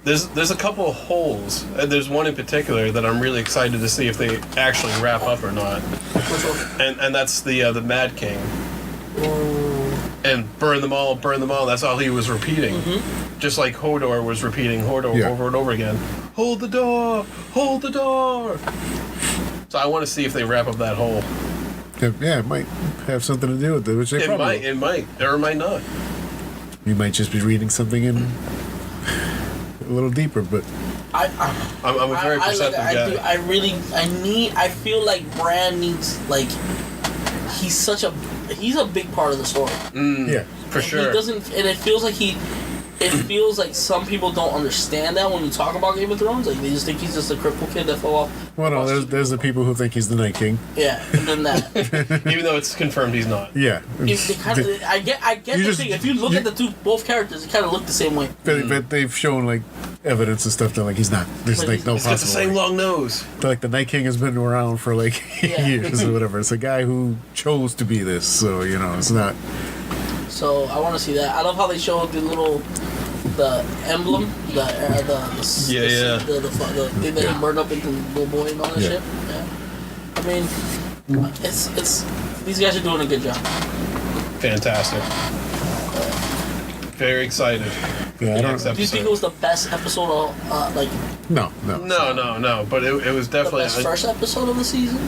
there's a couple of holes. There's one in particular that I'm really excited to see if they actually wrap up or not. And that's the Mad King. And burn them all. That's all he was repeating. Mm-hmm. Just like Hodor was repeating over and over again. Hold the door! Hold the door! So I want to see if they wrap up that hole. Yeah, it might have something to do with it, which they probably... It might, or it might not. You might just be reading something in a little deeper, but... I'm a very perceptive guy. I feel like Bran needs, like... He's a big part of the story. Yeah, for sure. He doesn't... And it feels like It feels like some people don't understand that when you talk about Game of Thrones. Like, they just think he's just a crippled kid that fell off. Well, no, there's the people who think he's the Night King. Yeah, and then that. Even though it's confirmed he's not. Yeah. I get the thing. If you look at both characters, they kind of look the same way. But they've shown, like, evidence and stuff that, like, he's not. There's, like, no possible. He's got the same long nose. Like, the Night King has been around for, like, years or whatever. It's a guy who chose to be this, so, you know, it's not... So, I want to see that. I love how they show the emblem, the thing that he burned up into the little boy and all that shit. Yeah. I mean, it's these guys are doing a good job. Fantastic. Very excited. Yeah, I don't. Do you think it was the best episode of like? No. But it was definitely the best first episode of the season.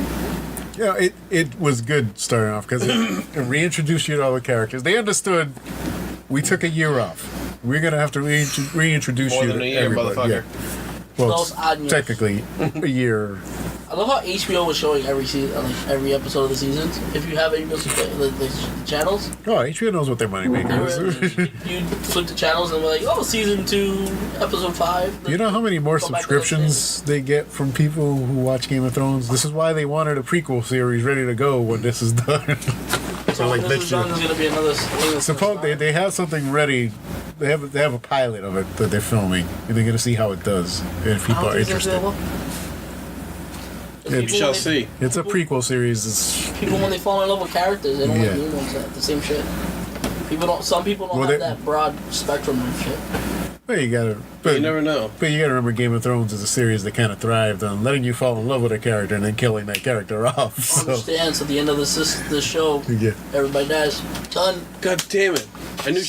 Yeah, it was good starting off because it reintroduced you to all the characters. They understood we took a year off. We're gonna have to reintroduce more you than to a year, everybody. motherfucker. Yeah. Well, Those odd years. technically a year. I love how HBO was showing every season, like every episode of the seasons. If you have the channels, Oh, HBO knows what their money maker is. you flip the channels and we're like, oh, season 2, episode 5. You know how many more Go back to subscriptions they get from people who watch Game of Thrones? This is why they wanted a prequel series ready to go when this is done. So like this is done, there's gonna be another. Suppose they have something ready. They have a pilot of it that they're filming, and they're gonna see how it does, and if people are interested. We shall see. It's a prequel series. It's, People, when they fall in love with characters, they don't Yeah. like new ones. The same shit. Some people don't have that broad spectrum of shit. well, you gotta. But You never know. But you gotta remember, Game of Thrones is a series that kind of thrived on letting you fall in love with a character and then killing that character off. I So understand. So at the end of the show, yeah. everybody dies. Done. God damn it! I knew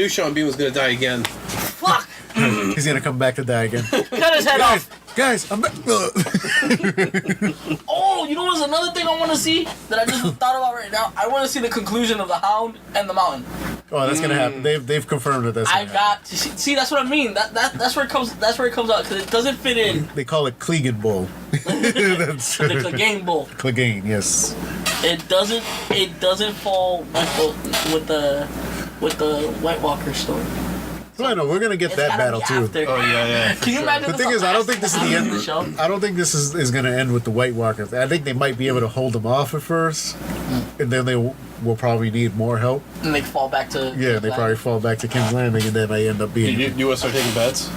Sean Bean was gonna die again. Fuck. He's gonna come back to die again. Cut his head off. Guys, I'm back. Oh, you know what's another thing I want to see that I just thought about right now? I want to see the conclusion of the Hound and the Mountain. Oh, that's gonna happen. They've confirmed that that's I gonna got to see. That's what I mean. That's where it comes. That's where it comes out because it doesn't fit in. They call it Clegane Bull. That's The Clegane Bull. Clegane, yes. It doesn't fall with the White Walker story. Well, I know we're gonna get that battle too. Oh yeah. Can you imagine? The thing is, I don't think this is the end. I don't think this is going to end with the White Walkers. I think they might be able to hold them off at first, and then they will probably need more help. And they fall back to they probably fall back to King's Landing, and then they end up being. You want to start taking bets?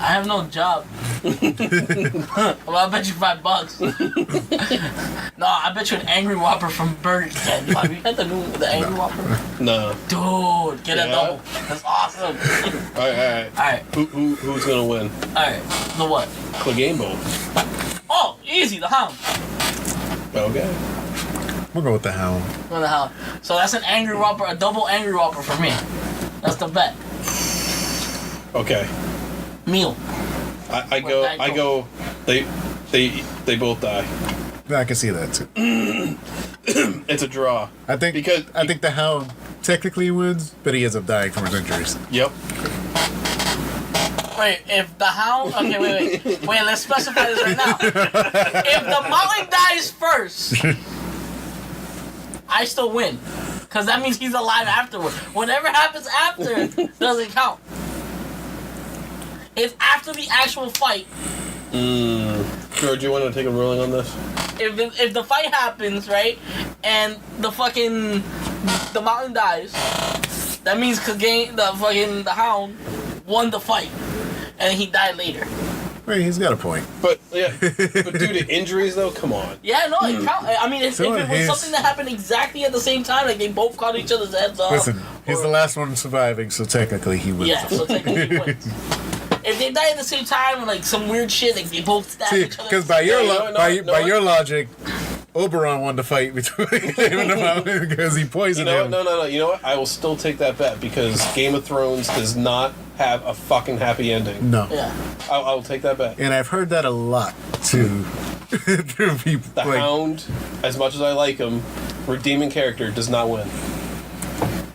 I have no job. Well, I'll bet you $5. No, I bet you an Angry Whopper from Burger King. Have you had the Angry Whopper? No. Dude, get a double. That's awesome. Alright. Who's gonna win? Alright. The what? Clegane Bowl. Oh, easy. The Hound. Okay. We'll go with the Hound. The Hound. So that's an Angry Whopper, a double Angry Whopper for me. That's the bet. Okay. Meal. I go. They both die. I can see that too. It's a draw. I think the Hound technically wins, but he ends up dying from his injuries. Yep. Wait, if the Hound... Okay, wait, let's specify this right now. If the Mountain dies first, I still win. Because that means he's alive afterward. Whatever happens after doesn't count. It's after the actual fight. George, you want to take a ruling on this? If the fight happens, right, and the Mountain dies, that means the Hound won the fight, and he died later. Wait, he's got a point. But due to injuries, though, come on. Yeah, no, it count. I mean, if it was something that happened exactly at the same time, like they both caught each other's heads off. Listen, he's the last one surviving, so technically he wins. Yeah, so technically he wins. If they die at the same time, or like some weird shit, like they both stab each other. Because by your logic, Oberon won the fight between him and the Mountain because he poisoned him. No. You know what? I will still take that bet because Game of Thrones does not have a fucking happy ending. No. Yeah. I will take that bet. And I've heard that a lot too. Through people. The Hound, as much as I like him, redeeming character does not win.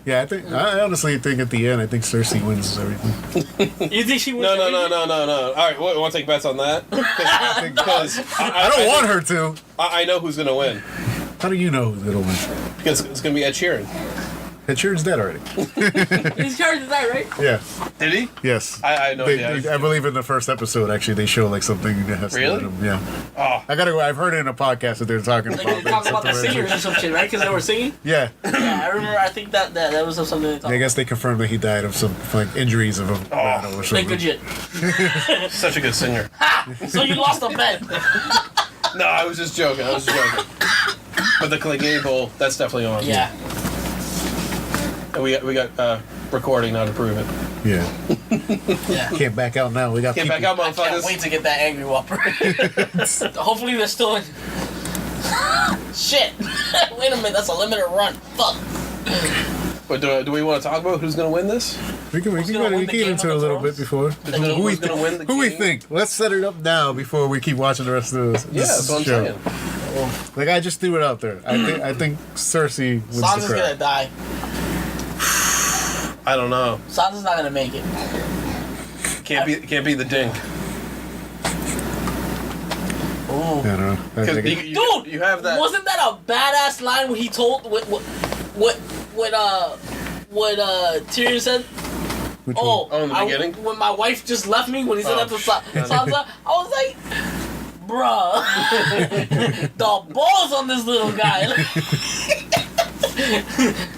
Yeah, I honestly think at the end, I think Cersei wins everything. You think she wins? No. All right, want to take bets on that? Because I don't want her to. I know who's gonna win. How do you know who's gonna win? Because it's gonna be Ed Sheeran. Ed Sheeran's dead already. His character died, right? Yeah. Did he? Yes. I know. I believe in the first episode, actually, they show like something that has to do with him. Yeah. Oh. I've heard it in a podcast that they're talking about. They talk about the singers or some shit, right? Because they were singing. Yeah. Yeah, I remember. I think that was something they talked. I guess they confirmed that he died of some like injuries of a battle or something. Good shit. Such a good singer. Ha! So you lost a bet. No, I was just joking. But the Clegane Bowl, that's definitely on. Yeah. And we got recording now to prove it. Yeah. Can't back out now. We got. Can't back out, motherfuckers. I can't wait to get that Angry Whopper. Hopefully they're still in. Shit. Wait a minute. That's a limited run. Fuck. But do we want to talk about who's gonna win this? We can get into it a little bit before. Who we think? Let's set it up now before we keep watching the rest of this that's what I'm show. saying. Like I just threw it out there. I think Cersei wins the Sansa's crown. gonna die. I don't know. Sansa's not gonna make it. Can't be the Dink. Ooh. I don't know. Dude, you have that. Wasn't that a badass line when he told what Tyrion said? In the beginning? When my wife just left me, when he said that to Sansa, I was like, bruh, the balls on this little guy.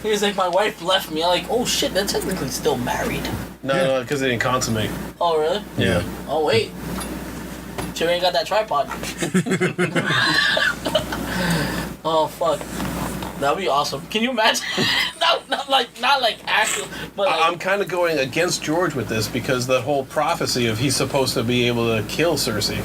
He was like, my wife left me. I'm like, oh shit, they're technically still married. No, because they didn't consummate. Oh really? Yeah. Oh wait, Tyrion got that tripod. Oh fuck. That'd be awesome. Can you imagine? not like actual, but like, I'm kind of going against George with this because the whole prophecy of he's supposed to be able to kill Cersei.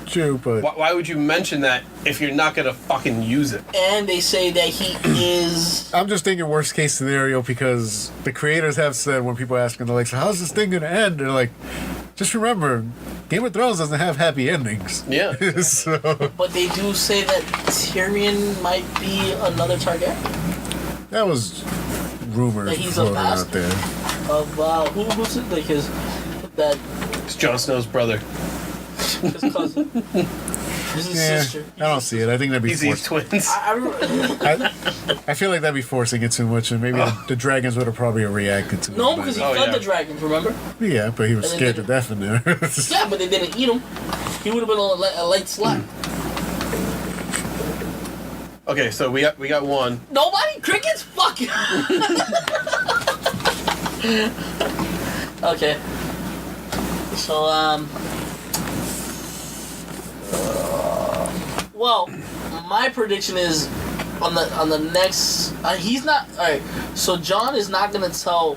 True, but why would you mention that if you're not gonna fucking use it? And they say that he is. I'm just thinking worst case scenario because the creators have said when people ask them, they're like, so how's this thing gonna end? They're like, just remember, Game of Thrones doesn't have happy endings. Yeah. So. But they do say that Tyrion might be another Targaryen. That was rumors That he's a floating out bastard there. of who's it? Like his that. It's Jon Snow's brother. His cousin. His sister. I don't see it. I think that'd be He's twins. I feel like that'd be forcing it too much, and maybe the dragons would have probably reacted to it. No, because he fed the dragons. Remember? Yeah, but he was And scared to death in there. Yeah, but they didn't eat him. He would have been a light slap. Okay, so we got one. Nobody? Crickets? Fuck you. Okay. So, well, my prediction is on the next. He's not. All right. So Jon is not gonna tell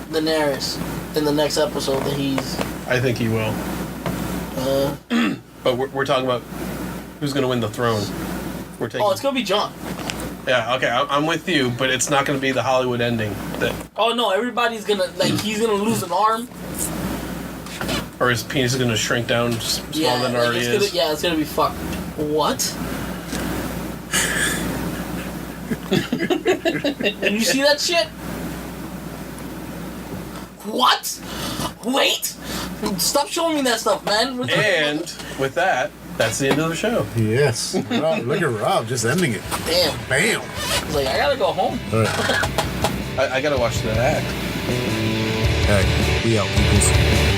Daenerys in the next episode that he's. I think he will. But we're talking about who's gonna win the throne. We're taking. Oh, it's gonna be Jon. Yeah. Okay, I'm with you, but it's not gonna be the Hollywood ending that. Oh no! Everybody's gonna he's gonna lose an arm. Or his penis is gonna shrink down smaller than it already is. It's gonna be fucked. What? You see that shit? What? Wait! Stop showing me that stuff, man. And with that, that's the end of the show. Yes. Rob, look at Rob just ending it. Damn. Bam. He's like, I gotta go home. All right. I gotta watch that act. All right. We out, peoples.